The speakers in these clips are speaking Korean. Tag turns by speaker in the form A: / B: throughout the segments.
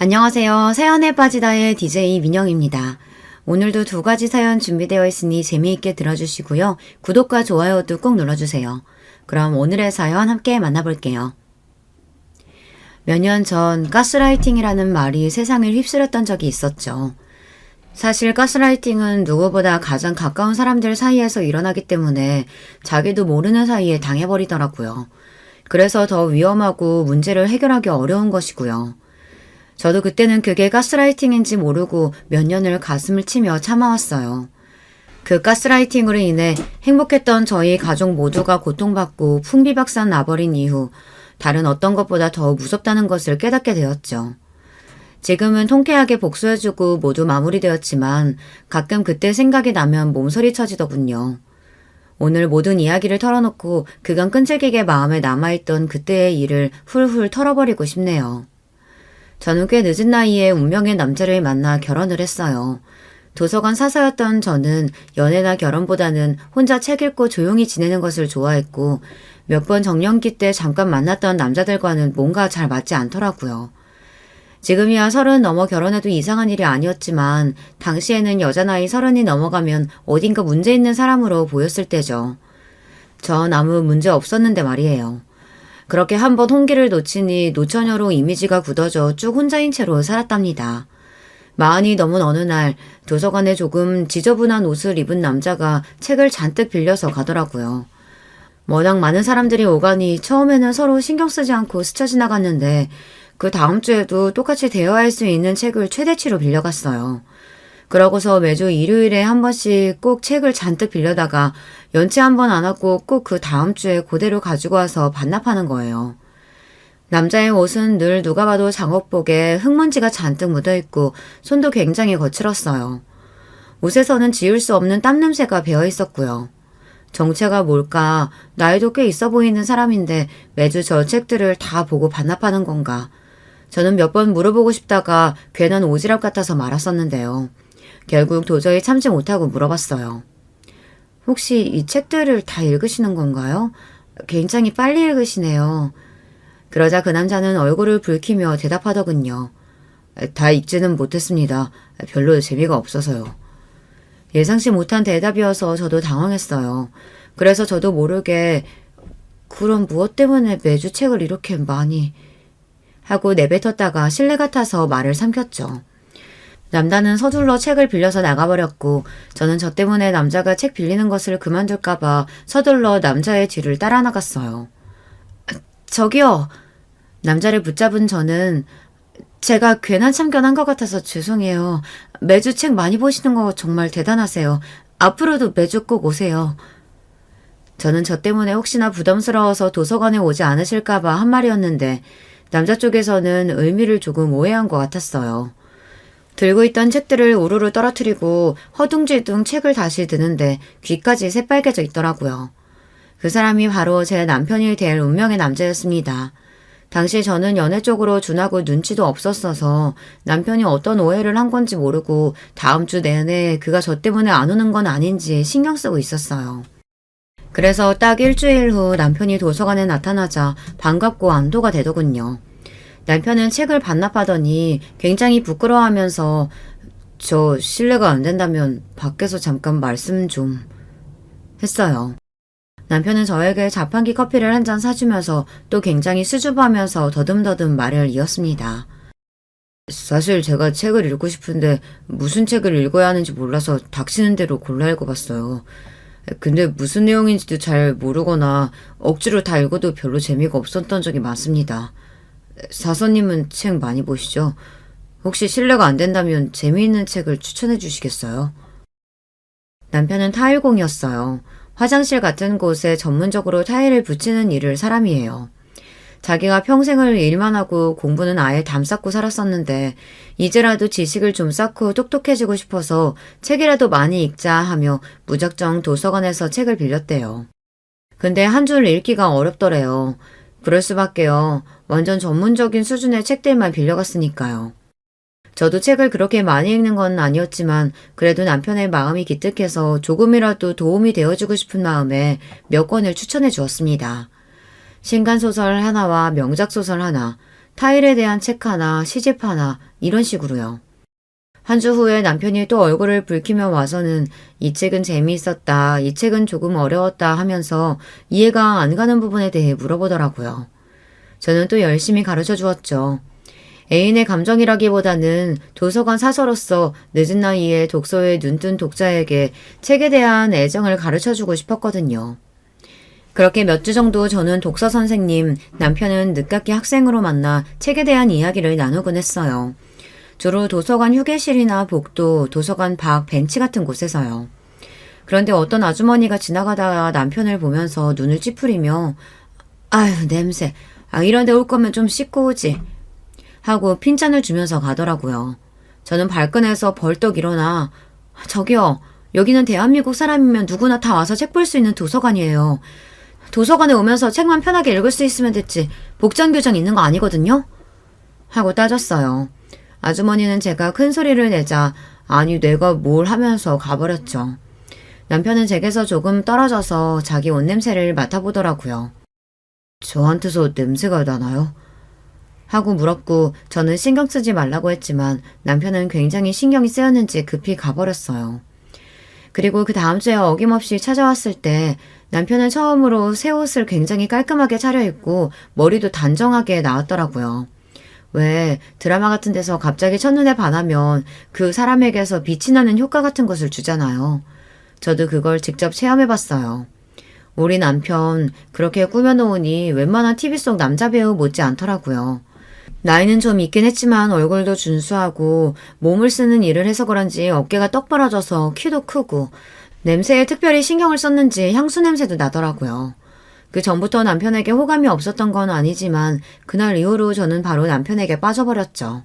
A: 안녕하세요. 사연에 빠지다의 DJ 민영입니다. 오늘도 두 가지 사연 준비되어 있으니 재미있게 들어주시고요. 구독과 좋아요도 꼭 눌러주세요. 그럼 오늘의 사연 함께 만나볼게요. 몇 년 전 가스라이팅이라는 말이 세상을 휩쓸었던 적이 있었죠. 사실 가스라이팅은 누구보다 가장 가까운 사람들 사이에서 일어나기 때문에 자기도 모르는 사이에 당해버리더라고요. 그래서 더 위험하고 문제를 해결하기 어려운 것이고요. 저도 그때는 그게 가스라이팅인지 모르고 몇 년을 가슴을 치며 참아왔어요. 그 가스라이팅으로 인해 행복했던 저희 가족 모두가 고통받고 풍비박산 나버린 이후 다른 어떤 것보다 더 무섭다는 것을 깨닫게 되었죠. 지금은 통쾌하게 복수해주고 모두 마무리되었지만 가끔 그때 생각이 나면 몸서리 쳐지더군요. 오늘 모든 이야기를 털어놓고 그간 끈질기게 마음에 남아있던 그때의 일을 훌훌 털어버리고 싶네요. 저는 꽤 늦은 나이에 운명의 남자를 만나 결혼을 했어요. 도서관 사서였던 저는 연애나 결혼보다는 혼자 책 읽고 조용히 지내는 것을 좋아했고 몇 번 정년기 때 잠깐 만났던 남자들과는 뭔가 잘 맞지 않더라고요. 지금이야 30 넘어 결혼해도 이상한 일이 아니었지만 당시에는 여자 나이 30이 넘어가면 어딘가 문제 있는 사람으로 보였을 때죠. 전 아무 문제 없었는데 말이에요. 그렇게 한번 홍기를 놓치니 노처녀로 이미지가 굳어져 쭉 혼자인 채로 살았답니다. 40이 넘은 어느 날 도서관에 조금 지저분한 옷을 입은 남자가 책을 잔뜩 빌려서 가더라고요. 워낙 많은 사람들이 오가니 처음에는 서로 신경 쓰지 않고 스쳐 지나갔는데 그 다음 주에도 똑같이 대여할 수 있는 책을 최대치로 빌려갔어요. 그러고서 매주 일요일에 한 번씩 꼭 책을 잔뜩 빌려다가 연체 한 번 안 하고 꼭 그 다음 주에 그대로 가지고 와서 반납하는 거예요. 남자의 옷은 늘 누가 봐도 작업복에 흙먼지가 잔뜩 묻어있고 손도 굉장히 거칠었어요. 옷에서는 지울 수 없는 땀 냄새가 배어 있었고요. 정체가 뭘까? 나이도 꽤 있어 보이는 사람인데 매주 저 책들을 다 보고 반납하는 건가? 저는 몇 번 물어보고 싶다가 괜한 오지랖 같아서 말았었는데요. 결국 도저히 참지 못하고 물어봤어요. 혹시 이 책들을 다 읽으시는 건가요? 굉장히 빨리 읽으시네요. 그러자 그 남자는 얼굴을 붉히며 대답하더군요. 다 읽지는 못했습니다. 별로 재미가 없어서요. 예상치 못한 대답이어서 저도 당황했어요. 그래서 저도 모르게 그럼 무엇 때문에 매주 책을 이렇게 많이 하고 내뱉었다가 실례 같아서 말을 삼켰죠. 남자는 서둘러 책을 빌려서 나가버렸고 저는 저 때문에 남자가 책 빌리는 것을 그만둘까봐 서둘러 남자의 뒤를 따라 나갔어요. 저기요. 남자를 붙잡은 저는 제가 괜한 참견한 것 같아서 죄송해요. 매주 책 많이 보시는 거 정말 대단하세요. 앞으로도 매주 꼭 오세요. 저는 저 때문에 혹시나 부담스러워서 도서관에 오지 않으실까봐 한 말이었는데 남자 쪽에서는 의미를 조금 오해한 것 같았어요. 들고 있던 책들을 우르르 떨어뜨리고 허둥지둥 책을 다시 드는데 귀까지 새빨개져 있더라고요. 그 사람이 바로 제 남편이 될 운명의 남자였습니다. 당시 저는 연애 쪽으로 준하고 눈치도 없었어서 남편이 어떤 오해를 한 건지 모르고 다음 주 내내 그가 저 때문에 안 오는 건 아닌지 신경 쓰고 있었어요. 그래서 딱 일주일 후 남편이 도서관에 나타나자 반갑고 안도가 되더군요. 남편은 책을 반납하더니 굉장히 부끄러워하면서 저 실례가 안 된다면 밖에서 잠깐 말씀 좀 했어요. 남편은 저에게 자판기 커피를 한 잔 사주면서 또 굉장히 수줍어하면서 더듬더듬 말을 이었습니다. 사실 제가 책을 읽고 싶은데 무슨 책을 읽어야 하는지 몰라서 닥치는 대로 골라 읽어봤어요. 근데 무슨 내용인지도 잘 모르거나 억지로 다 읽어도 별로 재미가 없었던 적이 많습니다. 사서님은 책 많이 보시죠? 혹시 실례가 안 된다면 재미있는 책을 추천해 주시겠어요? 남편은 타일공이었어요. 화장실 같은 곳에 전문적으로 타일을 붙이는 일을 사람이에요. 자기가 평생을 일만 하고 공부는 아예 담쌓고 살았었는데 이제라도 지식을 좀 쌓고 똑똑해지고 싶어서 책이라도 많이 읽자 하며 무작정 도서관에서 책을 빌렸대요. 근데 한 줄 읽기가 어렵더래요. 그럴 수밖에요. 완전 전문적인 수준의 책들만 빌려갔으니까요. 저도 책을 그렇게 많이 읽는 건 아니었지만 그래도 남편의 마음이 기특해서 조금이라도 도움이 되어주고 싶은 마음에 몇 권을 추천해 주었습니다. 신간소설 하나와 명작소설 하나, 타일에 대한 책 하나, 시집 하나 이런 식으로요. 한 주 후에 남편이 또 얼굴을 붉히며 와서는 이 책은 재미있었다, 이 책은 조금 어려웠다 하면서 이해가 안 가는 부분에 대해 물어보더라고요. 저는 또 열심히 가르쳐 주었죠. 애인의 감정이라기보다는 도서관 사서로서 늦은 나이에 독서에 눈뜬 독자에게 책에 대한 애정을 가르쳐주고 싶었거든요. 그렇게 몇 주 정도 저는 독서 선생님, 남편은 늦깎이 학생으로 만나 책에 대한 이야기를 나누곤 했어요. 주로 도서관 휴게실이나 복도, 도서관 밖 벤치 같은 곳에서요. 그런데 어떤 아주머니가 지나가다가 남편을 보면서 눈을 찌푸리며 아유 냄새, 이런 데 올 거면 좀 씻고 오지 하고 핀잔을 주면서 가더라고요. 저는 발끈해서 벌떡 일어나 저기요, 여기는 대한민국 사람이면 누구나 다 와서 책 볼 수 있는 도서관이에요. 도서관에 오면서 책만 편하게 읽을 수 있으면 됐지 복장 교정 있는 거 아니거든요? 하고 따졌어요. 아주머니는 제가 큰 소리를 내자 아니 내가 뭘 하면서 가버렸죠. 남편은 제게서 조금 떨어져서 자기 옷 냄새를 맡아보더라고요. 저한테서 냄새가 나나요? 하고 물었고 저는 신경 쓰지 말라고 했지만 남편은 굉장히 신경이 쓰였는지 급히 가버렸어요. 그리고 그 다음 주에 어김없이 찾아왔을 때 남편은 처음으로 새 옷을 굉장히 깔끔하게 차려입고 머리도 단정하게 나왔더라고요. 왜 드라마 같은 데서 갑자기 첫눈에 반하면 그 사람에게서 빛이 나는 효과 같은 것을 주잖아요. 저도 그걸 직접 체험해봤어요. 우리 남편 그렇게 꾸며놓으니 웬만한 TV 속 남자 배우 못지 않더라고요. 나이는 좀 있긴 했지만 얼굴도 준수하고 몸을 쓰는 일을 해서 그런지 어깨가 떡 벌어져서 키도 크고 냄새에 특별히 신경을 썼는지 향수 냄새도 나더라고요. 그 전부터 남편에게 호감이 없었던 건 아니지만 그날 이후로 저는 바로 남편에게 빠져버렸죠.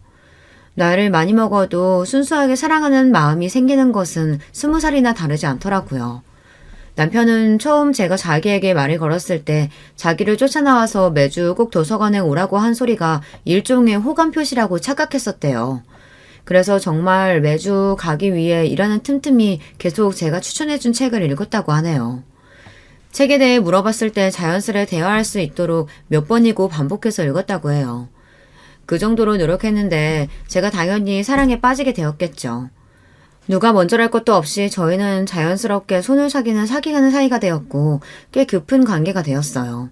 A: 나이를 많이 먹어도 순수하게 사랑하는 마음이 생기는 것은 20살이나 다르지 않더라고요. 남편은 처음 제가 자기에게 말을 걸었을 때 자기를 쫓아나와서 매주 꼭 도서관에 오라고 한 소리가 일종의 호감 표시라고 착각했었대요. 그래서 정말 매주 가기 위해 일하는 틈틈이 계속 제가 추천해준 책을 읽었다고 하네요. 책에 대해 물어봤을 때 자연스레 대화할 수 있도록 몇 번이고 반복해서 읽었다고 해요. 그 정도로 노력했는데 제가 당연히 사랑에 빠지게 되었겠죠. 누가 먼저랄 것도 없이 저희는 자연스럽게 손을 사귀는 사이가 되었고 꽤 깊은 관계가 되었어요.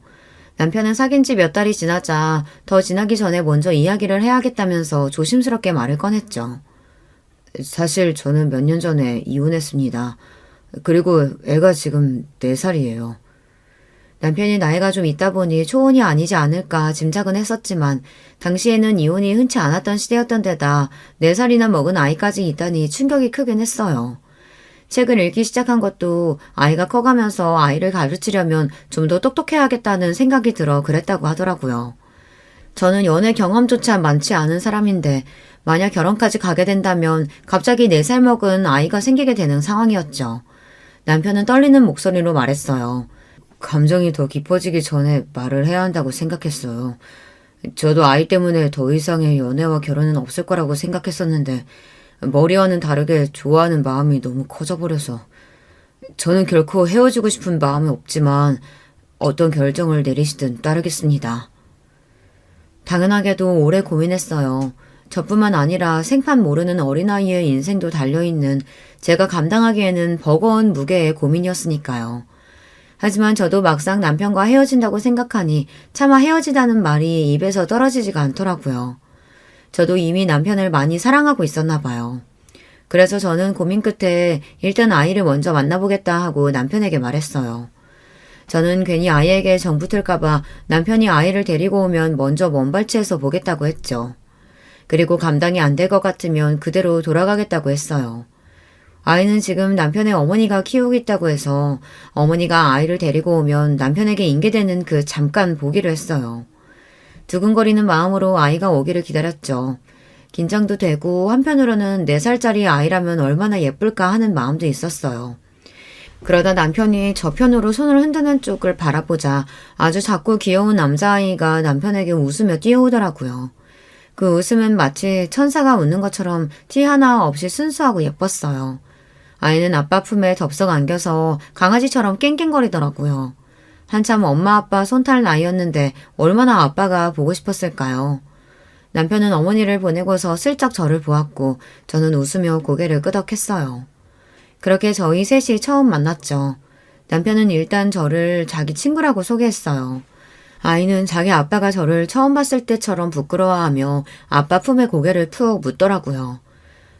A: 남편은 사귄 지 몇 달이 지나자 더 지나기 전에 먼저 이야기를 해야겠다면서 조심스럽게 말을 꺼냈죠. 사실 저는 몇 년 전에 이혼했습니다. 그리고 애가 지금 4살이에요. 남편이 나이가 좀 있다 보니 초혼이 아니지 않을까 짐작은 했었지만 당시에는 이혼이 흔치 않았던 시대였던 데다 4살이나 먹은 아이까지 있다니 충격이 크긴 했어요. 책을 읽기 시작한 것도 아이가 커가면서 아이를 가르치려면 좀 더 똑똑해야겠다는 생각이 들어 그랬다고 하더라고요. 저는 연애 경험조차 많지 않은 사람인데 만약 결혼까지 가게 된다면 갑자기 4살 먹은 아이가 생기게 되는 상황이었죠. 남편은 떨리는 목소리로 말했어요. 감정이 더 깊어지기 전에 말을 해야 한다고 생각했어요. 저도 아이 때문에 더 이상의 연애와 결혼은 없을 거라고 생각했었는데 머리와는 다르게 좋아하는 마음이 너무 커져버려서 저는 결코 헤어지고 싶은 마음은 없지만 어떤 결정을 내리시든 따르겠습니다. 당연하게도 오래 고민했어요. 저뿐만 아니라 생판 모르는 어린아이의 인생도 달려있는 제가 감당하기에는 버거운 무게의 고민이었으니까요. 하지만 저도 막상 남편과 헤어진다고 생각하니 차마 헤어지다는 말이 입에서 떨어지지가 않더라고요. 저도 이미 남편을 많이 사랑하고 있었나 봐요. 그래서 저는 고민 끝에 일단 아이를 먼저 만나보겠다 하고 남편에게 말했어요. 저는 괜히 아이에게 정 붙을까봐 남편이 아이를 데리고 오면 먼저 먼발치해서 보겠다고 했죠. 그리고 감당이 안 될 것 같으면 그대로 돌아가겠다고 했어요. 아이는 지금 남편의 어머니가 키우고 있다고 해서 어머니가 아이를 데리고 오면 남편에게 인계되는 그 잠깐 보기로 했어요. 두근거리는 마음으로 아이가 오기를 기다렸죠. 긴장도 되고 한편으로는 4살짜리 아이라면 얼마나 예쁠까 하는 마음도 있었어요. 그러다 남편이 저편으로 손을 흔드는 쪽을 바라보자 아주 작고 귀여운 남자아이가 남편에게 웃으며 뛰어오더라고요. 그 웃음은 마치 천사가 웃는 것처럼 티 하나 없이 순수하고 예뻤어요. 아이는 아빠 품에 덥석 안겨서 강아지처럼 깽깽거리더라고요. 한참 엄마 아빠 손탈 나이였는데 얼마나 아빠가 보고 싶었을까요? 남편은 어머니를 보내고서 슬쩍 저를 보았고 저는 웃으며 고개를 끄덕했어요. 그렇게 저희 셋이 처음 만났죠. 남편은 일단 저를 자기 친구라고 소개했어요. 아이는 자기 아빠가 저를 처음 봤을 때처럼 부끄러워하며 아빠 품에 고개를 푹 묻더라고요.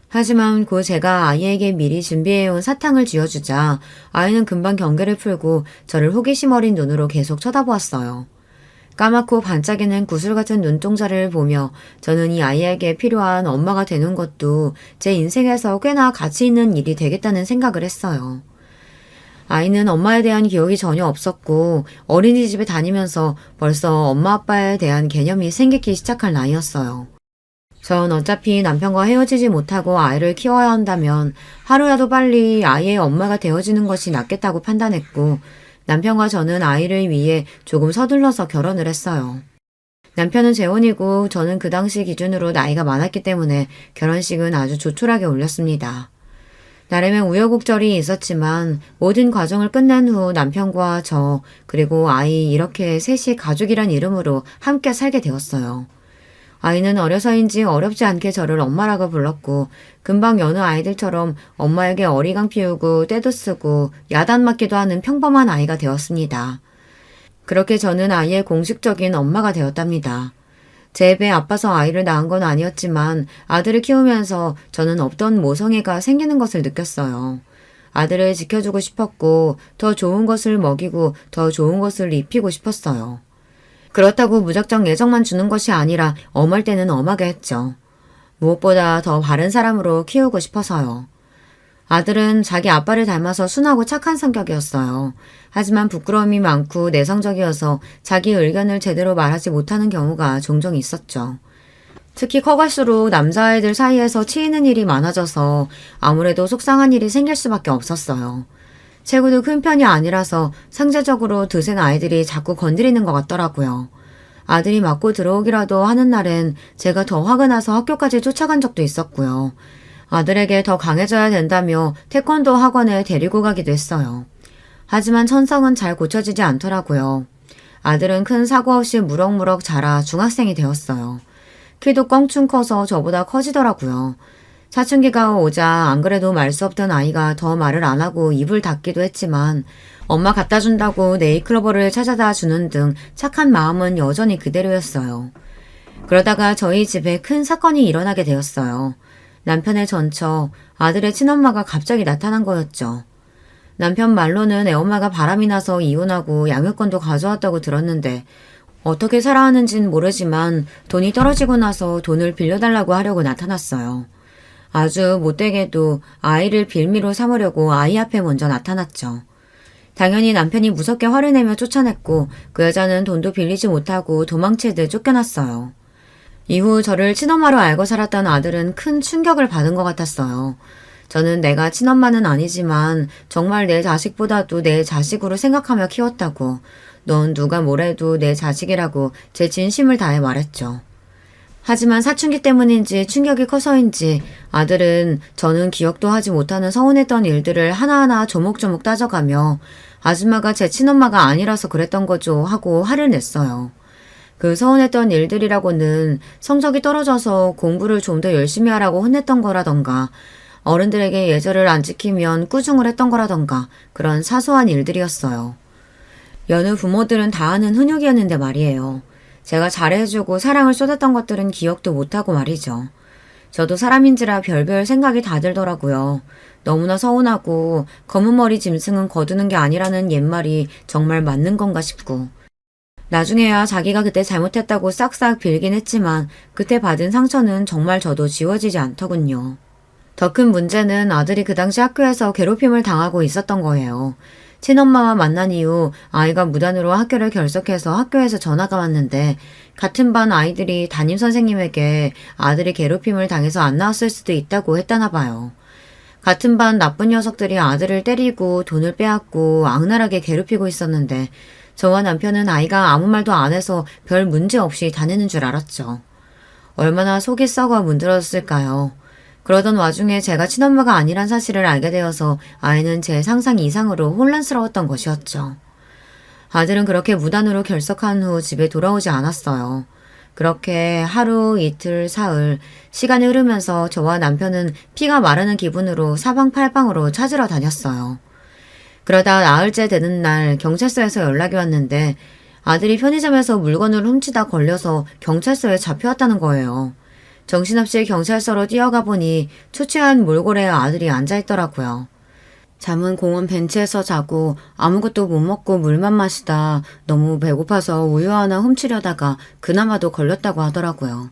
A: 하지만 곧 제가 아이에게 미리 준비해온 사탕을 쥐어주자 아이는 금방 경계를 풀고 저를 호기심 어린 눈으로 계속 쳐다보았어요. 까맣고 반짝이는 구슬 같은 눈동자를 보며 저는 이 아이에게 필요한 엄마가 되는 것도 제 인생에서 꽤나 가치 있는 일이 되겠다는 생각을 했어요. 아이는 엄마에 대한 기억이 전혀 없었고 어린이집에 다니면서 벌써 엄마 아빠에 대한 개념이 생기기 시작할 나이였어요. 전 어차피 남편과 헤어지지 못하고 아이를 키워야 한다면 하루라도 빨리 아이의 엄마가 되어지는 것이 낫겠다고 판단했고 남편과 저는 아이를 위해 조금 서둘러서 결혼을 했어요. 남편은 재혼이고 저는 그 당시 기준으로 나이가 많았기 때문에 결혼식은 아주 조촐하게 올렸습니다. 나름의 우여곡절이 있었지만 모든 과정을 끝낸 후 남편과 저 그리고 아이 이렇게 셋이 가족이란 이름으로 함께 살게 되었어요. 아이는 어려서인지 어렵지 않게 저를 엄마라고 불렀고 금방 여느 아이들처럼 엄마에게 어리광 피우고 떼도 쓰고 야단 맞기도 하는 평범한 아이가 되었습니다. 그렇게 저는 아이의 공식적인 엄마가 되었답니다. 제 배에 아파서 아이를 낳은 건 아니었지만 아들을 키우면서 저는 없던 모성애가 생기는 것을 느꼈어요. 아들을 지켜주고 싶었고 더 좋은 것을 먹이고 더 좋은 것을 입히고 싶었어요. 그렇다고 무작정 애정만 주는 것이 아니라 엄할 때는 엄하게 했죠. 무엇보다 더 바른 사람으로 키우고 싶어서요. 아들은 자기 아빠를 닮아서 순하고 착한 성격이었어요. 하지만 부끄러움이 많고 내성적이어서 자기 의견을 제대로 말하지 못하는 경우가 종종 있었죠. 특히 커갈수록 남자아이들 사이에서 치이는 일이 많아져서 아무래도 속상한 일이 생길 수밖에 없었어요. 체구도 큰 편이 아니라서 상대적으로 드센 아이들이 자꾸 건드리는 것 같더라고요. 아들이 맞고 들어오기라도 하는 날엔 제가 더 화가 나서 학교까지 쫓아간 적도 있었고요. 아들에게 더 강해져야 된다며 태권도 학원에 데리고 가기도 했어요. 하지만 천성은 잘 고쳐지지 않더라고요. 아들은 큰 사고 없이 무럭무럭 자라 중학생이 되었어요. 키도 껑충 커서 저보다 커지더라고요. 사춘기가 오자 안 그래도 말 수 없던 아이가 더 말을 안 하고 입을 닫기도 했지만 엄마 갖다 준다고 네일클로버를 찾아다 주는 등 착한 마음은 여전히 그대로였어요. 그러다가 저희 집에 큰 사건이 일어나게 되었어요. 남편의 전처, 아들의 친엄마가 갑자기 나타난 거였죠. 남편 말로는 애엄마가 바람이 나서 이혼하고 양육권도 가져왔다고 들었는데 어떻게 살아하는진 모르지만 돈이 떨어지고 나서 돈을 빌려달라고 하려고 나타났어요. 아주 못되게도 아이를 빌미로 삼으려고 아이 앞에 먼저 나타났죠. 당연히 남편이 무섭게 화를 내며 쫓아냈고 그 여자는 돈도 빌리지 못하고 도망치듯 쫓겨났어요. 이후 저를 친엄마로 알고 살았던 아들은 큰 충격을 받은 것 같았어요. 저는 내가 친엄마는 아니지만 정말 내 자식보다도 내 자식으로 생각하며 키웠다고, 넌 누가 뭐래도 내 자식이라고 제 진심을 다해 말했죠. 하지만 사춘기 때문인지 충격이 커서인지 아들은 저는 기억도 하지 못하는 서운했던 일들을 하나하나 조목조목 따져가며 아줌마가 제 친엄마가 아니라서 그랬던 거죠 하고 화를 냈어요. 그 서운했던 일들이라고는 성적이 떨어져서 공부를 좀 더 열심히 하라고 혼냈던 거라던가 어른들에게 예절을 안 지키면 꾸중을 했던 거라던가 그런 사소한 일들이었어요. 여느 부모들은 다 아는 훈육이었는데 말이에요. 제가 잘해주고 사랑을 쏟았던 것들은 기억도 못하고 말이죠. 저도 사람인지라 별별 생각이 다 들더라고요. 너무나 서운하고 검은 머리 짐승은 거두는 게 아니라는 옛말이 정말 맞는 건가 싶고 나중에야 자기가 그때 잘못했다고 싹싹 빌긴 했지만 그때 받은 상처는 정말 저도 지워지지 않더군요. 더 큰 문제는 아들이 그 당시 학교에서 괴롭힘을 당하고 있었던 거예요. 친엄마와 만난 이후 아이가 무단으로 학교를 결석해서 학교에서 전화가 왔는데 같은 반 아이들이 담임선생님에게 아들이 괴롭힘을 당해서 안 나왔을 수도 있다고 했다나 봐요. 같은 반 나쁜 녀석들이 아들을 때리고 돈을 빼앗고 악랄하게 괴롭히고 있었는데 저와 남편은 아이가 아무 말도 안 해서 별 문제 없이 다니는 줄 알았죠. 얼마나 속이 썩어 문드러졌을까요. 그러던 와중에 제가 친엄마가 아니란 사실을 알게 되어서 아이는 제 상상 이상으로 혼란스러웠던 것이었죠. 아들은 그렇게 무단으로 결석한 후 집에 돌아오지 않았어요. 그렇게 하루, 이틀, 사흘, 시간이 흐르면서 저와 남편은 피가 마르는 기분으로 사방팔방으로 찾으러 다녔어요. 그러다 나흘째 되는 날 경찰서에서 연락이 왔는데 아들이 편의점에서 물건을 훔치다 걸려서 경찰서에 잡혀왔다는 거예요. 정신없이 경찰서로 뛰어가 보니 초췌한 몰골에 아들이 앉아있더라고요. 잠은 공원 벤치에서 자고 아무것도 못 먹고 물만 마시다 너무 배고파서 우유 하나 훔치려다가 그나마도 걸렸다고 하더라고요.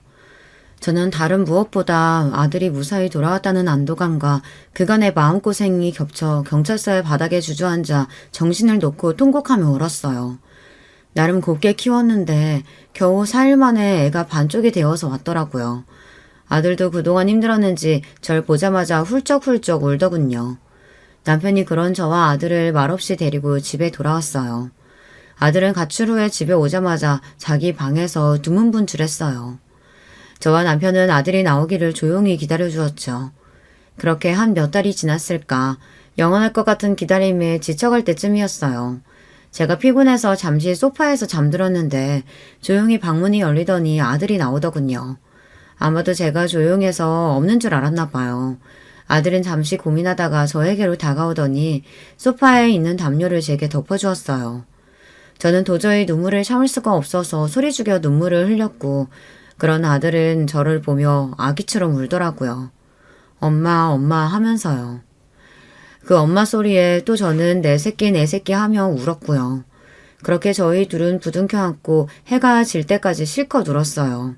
A: 저는 다른 무엇보다 아들이 무사히 돌아왔다는 안도감과 그간의 마음고생이 겹쳐 경찰서의 바닥에 주저앉아 정신을 놓고 통곡하며 울었어요. 나름 곱게 키웠는데 겨우 4일 만에 애가 반쪽이 되어서 왔더라고요. 아들도 그동안 힘들었는지 절 보자마자 훌쩍훌쩍 울더군요. 남편이 그런 저와 아들을 말없이 데리고 집에 돌아왔어요. 아들은 가출 후에 집에 오자마자 자기 방에서 두문분출했어요. 저와 남편은 아들이 나오기를 조용히 기다려주었죠. 그렇게 한 몇 달이 지났을까 영원할 것 같은 기다림에 지쳐갈 때쯤이었어요. 제가 피곤해서 잠시 소파에서 잠들었는데 조용히 방문이 열리더니 아들이 나오더군요. 아마도 제가 조용해서 없는 줄 알았나 봐요. 아들은 잠시 고민하다가 저에게로 다가오더니 소파에 있는 담요를 제게 덮어주었어요. 저는 도저히 눈물을 참을 수가 없어서 소리 죽여 눈물을 흘렸고 그런 아들은 저를 보며 아기처럼 울더라고요. 엄마, 엄마 하면서요. 그 엄마 소리에 또 저는 내 새끼 하며 울었고요. 그렇게 저희 둘은 부둥켜 안고 해가 질 때까지 실컷 울었어요.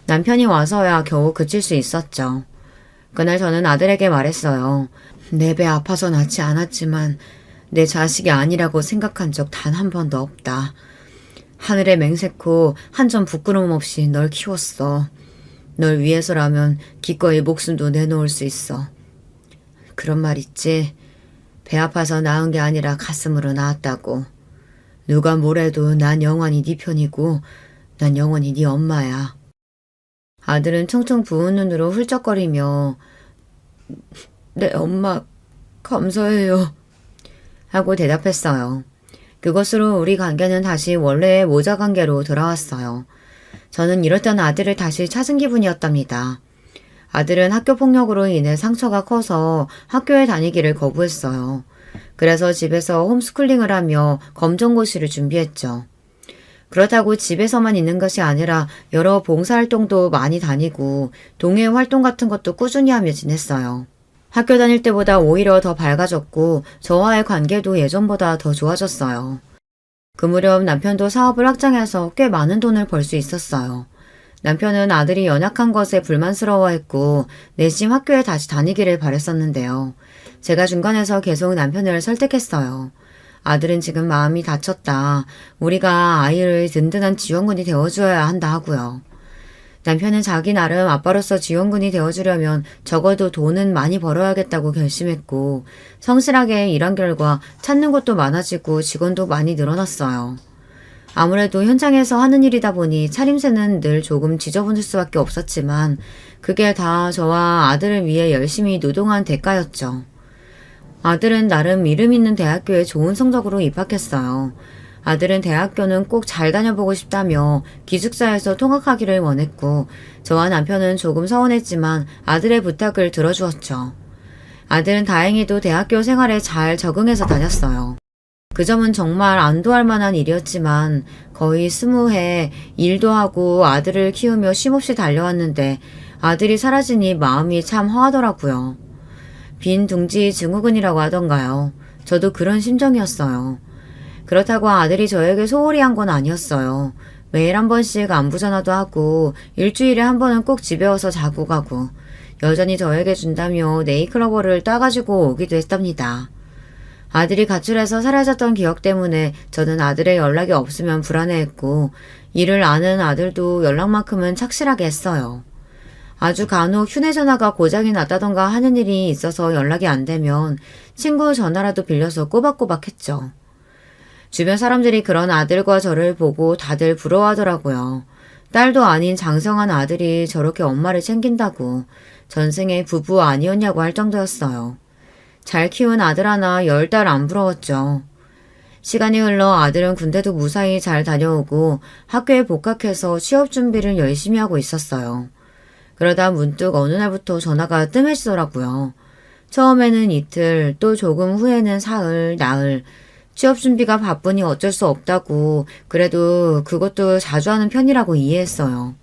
A: 남편이 와서야 겨우 그칠 수 있었죠. 그날 저는 아들에게 말했어요. 내 배 아파서 낳지 않았지만 내 자식이 아니라고 생각한 적 단 한 번도 없다. 하늘에 맹세코 한 점 부끄러움 없이 널 키웠어. 널 위해서라면 기꺼이 목숨도 내놓을 수 있어. 그런 말 있지. 배 아파서 낳은 게 아니라 가슴으로 낳았다고. 누가 뭐래도 난 영원히 네 편이고 난 영원히 네 엄마야. 아들은 퉁퉁 부은 눈으로 훌쩍거리며 네 엄마 감사해요 하고 대답했어요. 그것으로 우리 관계는 다시 원래의 모자 관계로 돌아왔어요. 저는 이럴 땐 아들을 다시 찾은 기분이었답니다. 아들은 학교 폭력으로 인해 상처가 커서 학교에 다니기를 거부했어요. 그래서 집에서 홈스쿨링을 하며 검정고시를 준비했죠. 그렇다고 집에서만 있는 것이 아니라 여러 봉사활동도 많이 다니고 동호회 활동 같은 것도 꾸준히 하며 지냈어요. 학교 다닐 때보다 오히려 더 밝아졌고 저와의 관계도 예전보다 더 좋아졌어요. 그 무렵 남편도 사업을 확장해서 꽤 많은 돈을 벌 수 있었어요. 남편은 아들이 연약한 것에 불만스러워했고 내심 학교에 다시 다니기를 바랬었는데요. 제가 중간에서 계속 남편을 설득했어요. 아들은 지금 마음이 다쳤다. 우리가 아이를 든든한 지원군이 되어줘야 한다 하고요. 남편은 자기 나름 아빠로서 지원군이 되어주려면 적어도 돈은 많이 벌어야겠다고 결심했고 성실하게 일한 결과 찾는 곳도 많아지고 직원도 많이 늘어났어요. 아무래도 현장에서 하는 일이다 보니 차림새는 늘 조금 지저분할 수밖에 없었지만 그게 다 저와 아들을 위해 열심히 노동한 대가였죠. 아들은 나름 이름 있는 대학교에 좋은 성적으로 입학했어요. 아들은 대학교는 꼭 잘 다녀보고 싶다며 기숙사에서 통학하기를 원했고 저와 남편은 조금 서운했지만 아들의 부탁을 들어주었죠. 아들은 다행히도 대학교 생활에 잘 적응해서 다녔어요. 그 점은 정말 안도할 만한 일이었지만 거의 20해 일도 하고 아들을 키우며 쉼없이 달려왔는데 아들이 사라지니 마음이 참 허하더라고요. 빈 둥지 증후군이라고 하던가요. 저도 그런 심정이었어요. 그렇다고 아들이 저에게 소홀히 한 건 아니었어요. 매일 한 번씩 안부 전화도 하고 일주일에 한 번은 꼭 집에 와서 자고 가고 여전히 저에게 준다며 네이클로버를 따가지고 오기도 했답니다. 아들이 가출해서 사라졌던 기억 때문에 저는 아들의 연락이 없으면 불안해했고 이를 아는 아들도 연락만큼은 착실하게 했어요. 아주 간혹 휴대전화가 고장이 났다던가 하는 일이 있어서 연락이 안 되면 친구 전화라도 빌려서 꼬박꼬박 했죠. 주변 사람들이 그런 아들과 저를 보고 다들 부러워하더라고요. 딸도 아닌 장성한 아들이 저렇게 엄마를 챙긴다고 전생에 부부 아니었냐고 할 정도였어요. 잘 키운 아들 하나 10달 안 부러웠죠. 시간이 흘러 아들은 군대도 무사히 잘 다녀오고 학교에 복학해서 취업 준비를 열심히 하고 있었어요. 그러다 문득 어느 날부터 전화가 뜸해지더라고요. 처음에는 이틀, 또 조금 후에는 사흘, 나흘. 취업 준비가 바쁘니 어쩔 수 없다고, 그래도 그것도 자주 하는 편이라고 이해했어요.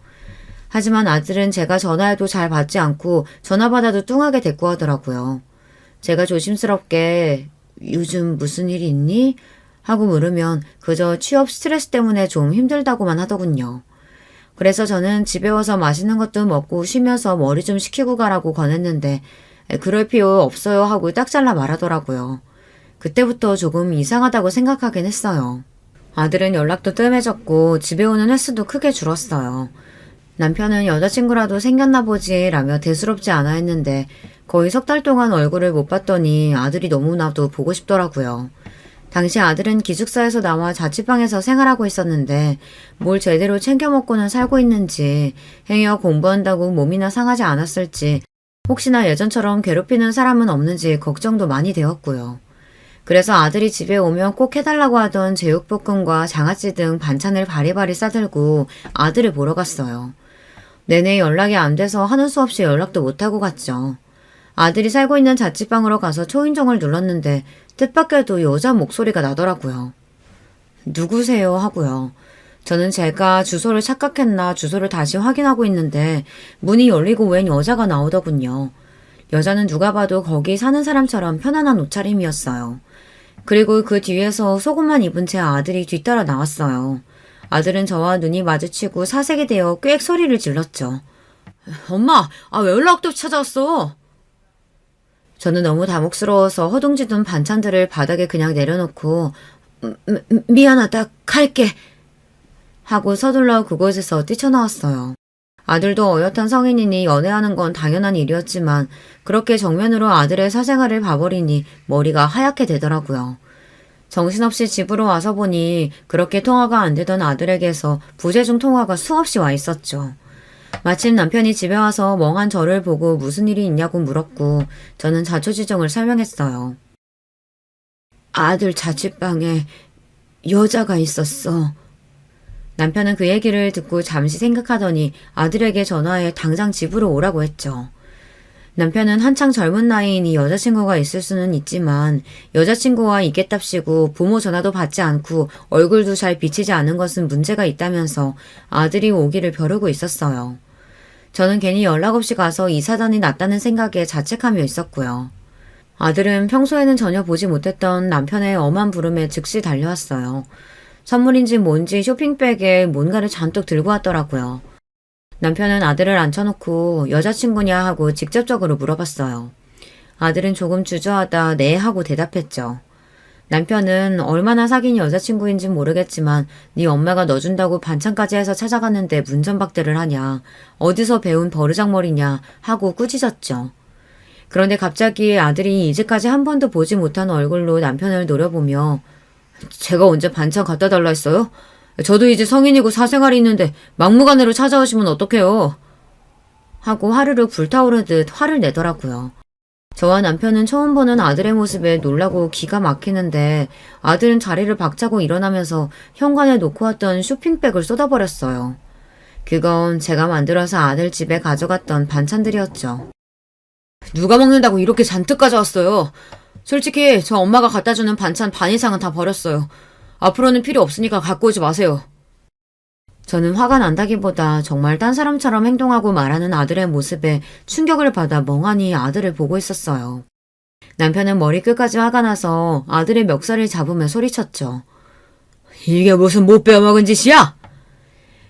A: 하지만 아들은 제가 전화해도 잘 받지 않고 전화 받아도 뚱하게 대꾸하더라고요. 제가 조심스럽게 요즘 무슨 일이 있니? 하고 물으면 그저 취업 스트레스 때문에 좀 힘들다고만 하더군요. 그래서 저는 집에 와서 맛있는 것도 먹고 쉬면서 머리 좀 식히고 가라고 권했는데 그럴 필요 없어요 하고 딱 잘라 말하더라고요. 그때부터 조금 이상하다고 생각하긴 했어요. 아들은 연락도 뜸해졌고 집에 오는 횟수도 크게 줄었어요. 남편은 여자친구라도 생겼나 보지 라며 대수롭지 않아 했는데 거의 석 달 동안 얼굴을 못 봤더니 아들이 너무나도 보고 싶더라고요. 당시 아들은 기숙사에서 나와 자취방에서 생활하고 있었는데 뭘 제대로 챙겨 먹고는 살고 있는지 행여 공부한다고 몸이나 상하지 않았을지 혹시나 예전처럼 괴롭히는 사람은 없는지 걱정도 많이 되었고요. 그래서 아들이 집에 오면 꼭 해달라고 하던 제육볶음과 장아찌 등 반찬을 바리바리 싸들고 아들을 보러 갔어요. 내내 연락이 안 돼서 하는 수 없이 연락도 못하고 갔죠. 아들이 살고 있는 자취방으로 가서 초인종을 눌렀는데 뜻밖에도 여자 목소리가 나더라고요. 누구세요? 하고요. 저는 제가 주소를 착각했나 주소를 다시 확인하고 있는데 문이 열리고 웬 여자가 나오더군요. 여자는 누가 봐도 거기 사는 사람처럼 편안한 옷차림이었어요. 그리고 그 뒤에서 속옷만 입은 채 아들이 뒤따라 나왔어요. 아들은 저와 눈이 마주치고 사색이 되어 꽥 소리를 질렀죠. 엄마, 왜 연락도 없이 찾아왔어? 저는 너무 당혹스러워서 허둥지둥 반찬들을 바닥에 그냥 내려놓고 미안하다, 갈게 하고 서둘러 그곳에서 뛰쳐나왔어요. 아들도 어엿한 성인이니 연애하는 건 당연한 일이었지만 그렇게 정면으로 아들의 사생활을 봐버리니 머리가 하얗게 되더라고요. 정신없이 집으로 와서 보니 그렇게 통화가 안 되던 아들에게서 부재중 통화가 수없이 와 있었죠. 마침 남편이 집에 와서 멍한 저를 보고 무슨 일이 있냐고 물었고 저는 자초지종을 설명했어요. 아들 자취방에 여자가 있었어. 남편은 그 얘기를 듣고 잠시 생각하더니 아들에게 전화해 당장 집으로 오라고 했죠. 남편은 한창 젊은 나이이니 여자친구가 있을 수는 있지만 여자친구와 있겠답시고 부모 전화도 받지 않고 얼굴도 잘 비치지 않은 것은 문제가 있다면서 아들이 오기를 벼르고 있었어요. 저는 괜히 연락 없이 가서 이 사단이 났다는 생각에 자책하며 있었고요. 아들은 평소에는 전혀 보지 못했던 남편의 엄한 부름에 즉시 달려왔어요. 선물인지 뭔지 쇼핑백에 뭔가를 잔뜩 들고 왔더라고요. 남편은 아들을 앉혀놓고 여자친구냐 하고 직접적으로 물어봤어요. 아들은 조금 주저하다 네 하고 대답했죠. 남편은 얼마나 사귄 여자친구인진 모르겠지만 네 엄마가 너 준다고 반찬까지 해서 찾아갔는데 문전박대를 하냐. 어디서 배운 버르장머리냐 하고 꾸짖었죠. 그런데 갑자기 아들이 이제까지 한 번도 보지 못한 얼굴로 남편을 노려보며 제가 언제 반찬 갖다 달라 했어요? 저도 이제 성인이고 사생활이 있는데 막무가내로 찾아오시면 어떡해요? 하고 화르르 불타오르듯 화를 내더라고요. 저와 남편은 처음 보는 아들의 모습에 놀라고 기가 막히는데 아들은 자리를 박차고 일어나면서 현관에 놓고 왔던 쇼핑백을 쏟아버렸어요. 그건 제가 만들어서 아들 집에 가져갔던 반찬들이었죠. 누가 먹는다고 이렇게 잔뜩 가져왔어요? 솔직히 저 엄마가 갖다주는 반찬 반 이상은 다 버렸어요. 앞으로는 필요 없으니까 갖고 오지 마세요. 저는 화가 난다기보다 정말 딴 사람처럼 행동하고 말하는 아들의 모습에 충격을 받아 멍하니 아들을 보고 있었어요. 남편은 머리끝까지 화가 나서 아들의 멱살을 잡으며 소리쳤죠. 이게 무슨 못 배워먹은 짓이야?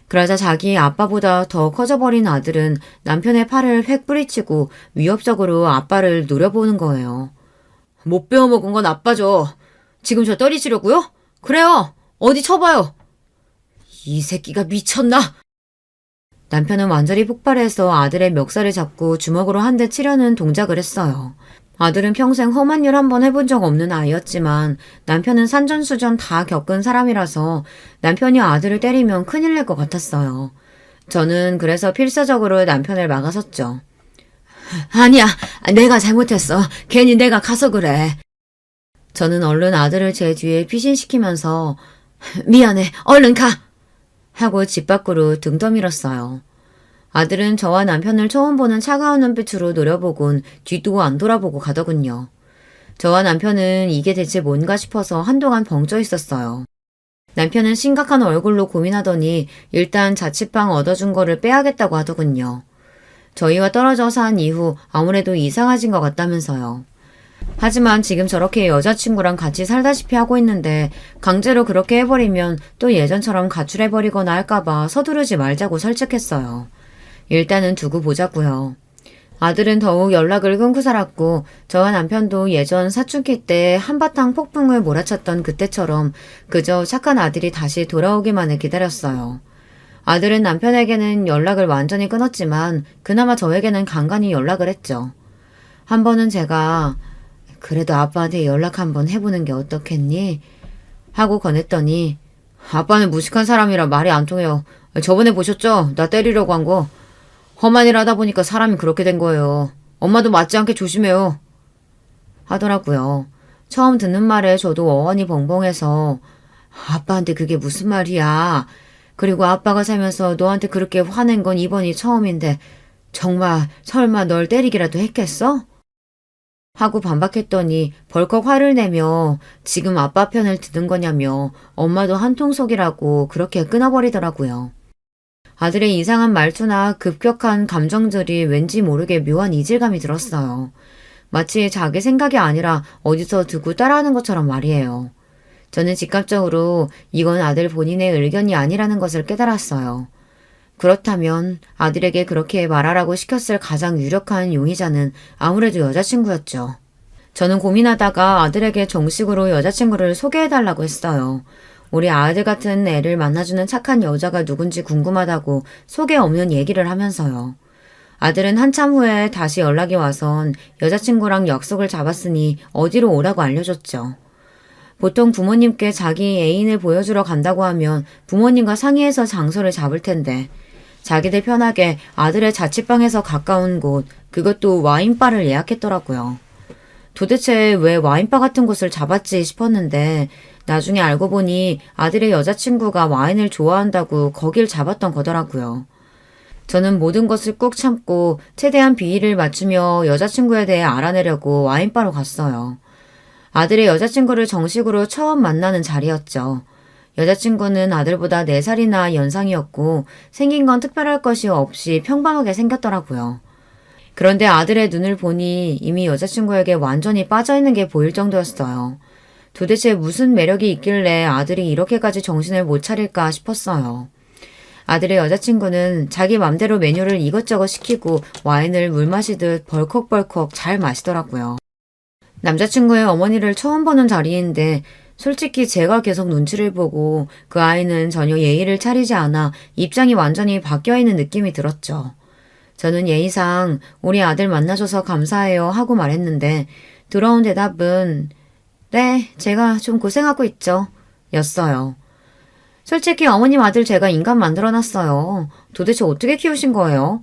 A: 그러자 자기 아빠보다 더 커져버린 아들은 남편의 팔을 획 뿌리치고 위협적으로 아빠를 노려보는 거예요. 못 배워먹은 건 아빠죠. 지금 저 때리시려고요? 그래요. 어디 쳐봐요. 이 새끼가 미쳤나? 남편은 완전히 폭발해서 아들의 멱살을 잡고 주먹으로 한 대 치려는 동작을 했어요. 아들은 평생 험한 일 한 번 해본 적 없는 아이였지만 남편은 산전수전 다 겪은 사람이라서 남편이 아들을 때리면 큰일 날 것 같았어요. 저는 그래서 필사적으로 남편을 막아섰죠. 아니야, 내가 잘못했어. 괜히 내가 가서 그래. 저는 얼른 아들을 제 뒤에 피신시키면서 미안해, 얼른 가! 하고 집 밖으로 등 떠밀었어요. 아들은 저와 남편을 처음 보는 차가운 눈빛으로 노려보곤 뒤도 안 돌아보고 가더군요. 저와 남편은 이게 대체 뭔가 싶어서 한동안 벙쪄 있었어요. 남편은 심각한 얼굴로 고민하더니 일단 자취방 얻어준 거를 빼야겠다고 하더군요. 저희와 떨어져 산 이후 아무래도 이상해진 것 같다면서요. 하지만 지금 저렇게 여자친구랑 같이 살다시피 하고 있는데 강제로 그렇게 해버리면 또 예전처럼 가출해버리거나 할까봐 서두르지 말자고 설득했어요. 일단은 두고 보자고요. 아들은 더욱 연락을 끊고 살았고 저와 남편도 예전 사춘기 때 한바탕 폭풍을 몰아쳤던 그때처럼 그저 착한 아들이 다시 돌아오기만을 기다렸어요. 아들은 남편에게는 연락을 완전히 끊었지만 그나마 저에게는 간간히 연락을 했죠. 한 번은 제가 그래도 아빠한테 연락 한번 해보는 게 어떻겠니? 하고 권했더니 아빠는 무식한 사람이라 말이 안 통해요. 저번에 보셨죠? 나 때리려고 한 거. 험한 일 하다 보니까 사람이 그렇게 된 거예요. 엄마도 맞지 않게 조심해요. 하더라고요. 처음 듣는 말에 저도 어안이 벙벙해서 아빠한테 그게 무슨 말이야. 그리고 아빠가 살면서 너한테 그렇게 화낸 건 이번이 처음인데 정말 설마 널 때리기라도 했겠어? 하고 반박했더니 벌컥 화를 내며 지금 아빠 편을 드는 거냐며 엄마도 한통속이라고 그렇게 끊어버리더라고요. 아들의 이상한 말투나 급격한 감정들이 왠지 모르게 묘한 이질감이 들었어요. 마치 자기 생각이 아니라 어디서 듣고 따라하는 것처럼 말이에요. 저는 즉각적으로 이건 아들 본인의 의견이 아니라는 것을 깨달았어요. 그렇다면 아들에게 그렇게 말하라고 시켰을 가장 유력한 용의자는 아무래도 여자친구였죠. 저는 고민하다가 아들에게 정식으로 여자친구를 소개해달라고 했어요. 우리 아들 같은 애를 만나주는 착한 여자가 누군지 궁금하다고 소개 없는 얘기를 하면서요. 아들은 한참 후에 다시 연락이 와선 여자친구랑 약속을 잡았으니 어디로 오라고 알려줬죠. 보통 부모님께 자기 애인을 보여주러 간다고 하면 부모님과 상의해서 장소를 잡을 텐데 자기들 편하게 아들의 자취방에서 가까운 곳, 그것도 와인바를 예약했더라고요. 도대체 왜 와인바 같은 곳을 잡았지 싶었는데 나중에 알고 보니 아들의 여자친구가 와인을 좋아한다고 거길 잡았던 거더라고요. 저는 모든 것을 꾹 참고 최대한 비위를 맞추며 여자친구에 대해 알아내려고 와인바로 갔어요. 아들의 여자친구를 정식으로 처음 만나는 자리였죠. 여자친구는 아들보다 4살이나 연상이었고 생긴 건 특별할 것이 없이 평범하게 생겼더라고요. 그런데 아들의 눈을 보니 이미 여자친구에게 완전히 빠져있는 게 보일 정도였어요. 도대체 무슨 매력이 있길래 아들이 이렇게까지 정신을 못 차릴까 싶었어요. 아들의 여자친구는 자기 맘대로 메뉴를 이것저것 시키고 와인을 물 마시듯 벌컥벌컥 잘 마시더라고요. 남자친구의 어머니를 처음 보는 자리인데 솔직히 제가 계속 눈치를 보고 그 아이는 전혀 예의를 차리지 않아 입장이 완전히 바뀌어있는 느낌이 들었죠. 저는 예의상 우리 아들 만나줘서 감사해요 하고 말했는데 들어온 대답은 네, 제가 좀 고생하고 있죠. 였어요. 솔직히 어머님 아들 제가 인간 만들어놨어요. 도대체 어떻게 키우신 거예요?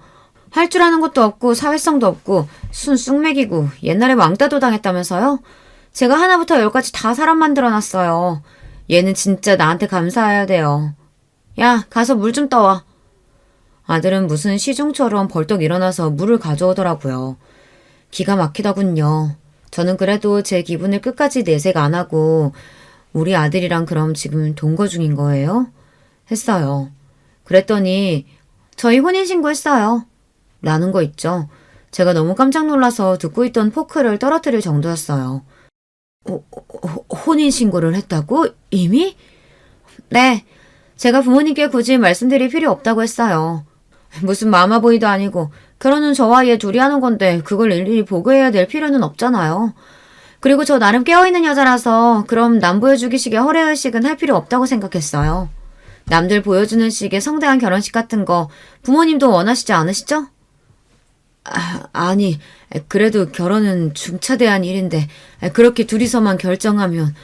A: 할 줄 아는 것도 없고 사회성도 없고 순 쑥맥이고 옛날에 왕따도 당했다면서요? 제가 하나부터 열까지 다 사람 만들어놨어요. 얘는 진짜 나한테 감사해야 돼요. 야, 가서 물 좀 떠와. 아들은 무슨 시중처럼 벌떡 일어나서 물을 가져오더라고요. 기가 막히더군요. 저는 그래도 제 기분을 끝까지 내색 안 하고 우리 아들이랑 그럼 지금 동거 중인 거예요? 했어요. 그랬더니 저희 혼인신고했어요. 라는 거 있죠. 제가 너무 깜짝 놀라서 듣고 있던 포크를 떨어뜨릴 정도였어요. 혼인신고를 했다고? 이미? 네. 제가 부모님께 굳이 말씀드릴 필요 없다고 했어요. 무슨 마마보이도 아니고 결혼은 저와 얘 둘이 하는 건데 그걸 일일이 보고해야 될 필요는 없잖아요. 그리고 저 나름 깨어있는 여자라서 그럼 남 보여주기 식의 허례의식은 할 필요 없다고 생각했어요. 남들 보여주는 식의 성대한 결혼식 같은 거 부모님도 원하시지 않으시죠? 아니, 그래도 결혼은 중차대한 일인데 그렇게 둘이서만 결정하면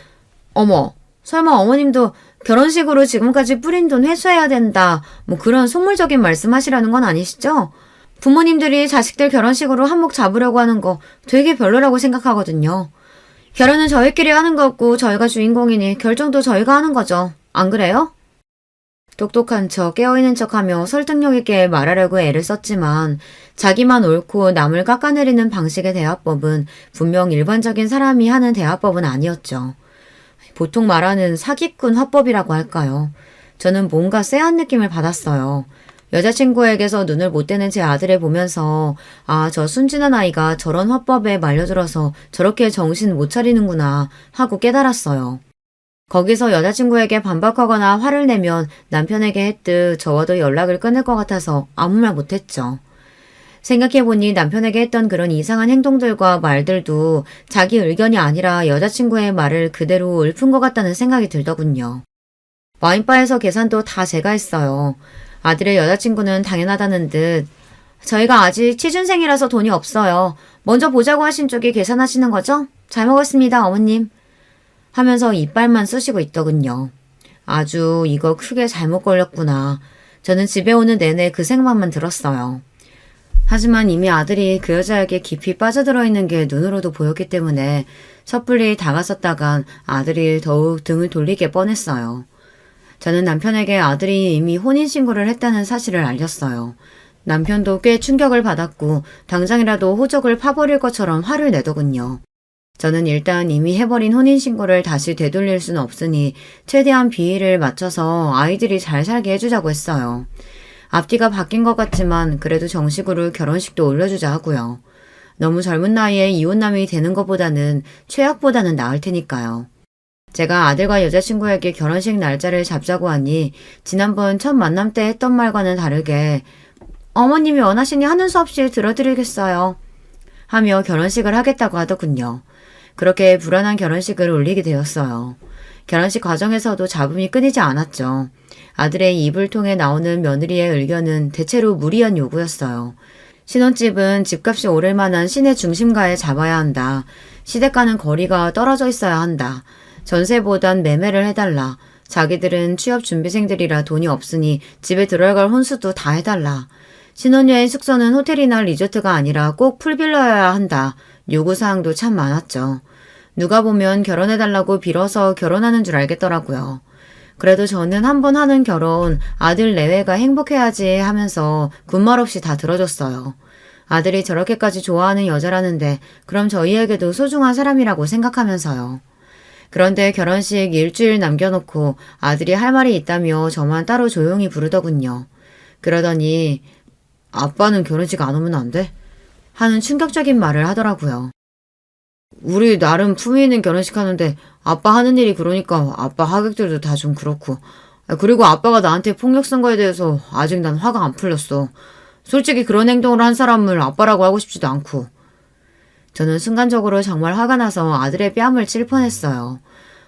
A: 어머, 설마 어머님도 결혼식으로 지금까지 뿌린 돈 회수해야 된다 뭐 그런 속물적인 말씀하시라는 건 아니시죠? 부모님들이 자식들 결혼식으로 한몫 잡으려고 하는 거 되게 별로라고 생각하거든요. 결혼은 저희끼리 하는 거고 저희가 주인공이니 결정도 저희가 하는 거죠. 안 그래요? 똑똑한 척 깨어있는 척하며 설득력 있게 말하려고 애를 썼지만 자기만 옳고 남을 깎아내리는 방식의 대화법은 분명 일반적인 사람이 하는 대화법은 아니었죠. 보통 말하는 사기꾼 화법이라고 할까요? 저는 뭔가 쎄한 느낌을 받았어요. 여자친구에게서 눈을 못 떼는 제 아들을 보면서 저 순진한 아이가 저런 화법에 말려들어서 저렇게 정신 못 차리는구나 하고 깨달았어요. 거기서 여자친구에게 반박하거나 화를 내면 남편에게 했듯 저와도 연락을 끊을 것 같아서 아무 말 못했죠. 생각해보니 남편에게 했던 그런 이상한 행동들과 말들도 자기 의견이 아니라 여자친구의 말을 그대로 읊은 것 같다는 생각이 들더군요. 와인바에서 계산도 다 제가 했어요. 아들의 여자친구는 당연하다는 듯 저희가 아직 취준생이라서 돈이 없어요. 먼저 보자고 하신 쪽이 계산하시는 거죠? 잘 먹었습니다, 어머님. 하면서 이빨만 쑤시고 있더군요. 아주 이거 크게 잘못 걸렸구나. 저는 집에 오는 내내 그 생각만 들었어요. 하지만 이미 아들이 그 여자에게 깊이 빠져들어 있는 게 눈으로도 보였기 때문에 섣불리 다가섰다간 아들이 더욱 등을 돌리게 뻔했어요. 저는 남편에게 아들이 이미 혼인신고를 했다는 사실을 알렸어요. 남편도 꽤 충격을 받았고 당장이라도 호적을 파버릴 것처럼 화를 내더군요. 저는 일단 이미 해버린 혼인신고를 다시 되돌릴 수는 없으니 최대한 비위를 맞춰서 아이들이 잘 살게 해주자고 했어요. 앞뒤가 바뀐 것 같지만 그래도 정식으로 결혼식도 올려주자 하고요. 너무 젊은 나이에 이혼남이 되는 것보다는 최악보다는 나을 테니까요. 제가 아들과 여자친구에게 결혼식 날짜를 잡자고 하니 지난번 첫 만남 때 했던 말과는 다르게 어머님이 원하시니 하는 수 없이 들어드리겠어요. 하며 결혼식을 하겠다고 하더군요. 그렇게 불안한 결혼식을 올리게 되었어요. 결혼식 과정에서도 잡음이 끊이지 않았죠. 아들의 입을 통해 나오는 며느리의 의견은 대체로 무리한 요구였어요. 신혼집은 집값이 오를 만한 시내 중심가에 잡아야 한다. 시댁과는 거리가 떨어져 있어야 한다. 전세보단 매매를 해달라. 자기들은 취업준비생들이라 돈이 없으니 집에 들어갈 혼수도 다 해달라. 신혼여행 숙소는 호텔이나 리조트가 아니라 꼭 풀빌라여야 한다. 요구사항도 참 많았죠. 누가 보면 결혼해달라고 빌어서 결혼하는 줄 알겠더라고요. 그래도 저는 한 번 하는 결혼, 아들 내외가 행복해야지 하면서 군말 없이 다 들어줬어요. 아들이 저렇게까지 좋아하는 여자라는데 그럼 저희에게도 소중한 사람이라고 생각하면서요. 그런데 결혼식 일주일 남겨놓고 아들이 할 말이 있다며 저만 따로 조용히 부르더군요. 그러더니 아빠는 결혼식 안 오면 안 돼? 하는 충격적인 말을 하더라고요. 우리 나름 품위 있는 결혼식 하는데 아빠 하는 일이 그러니까 아빠 하객들도 다 좀 그렇고. 그리고 아빠가 나한테 폭력 쓴 거에 대해서 아직 난 화가 안 풀렸어. 솔직히 그런 행동을 한 사람을 아빠라고 하고 싶지도 않고. 저는 순간적으로 정말 화가 나서 아들의 뺨을 칠 뻔했어요.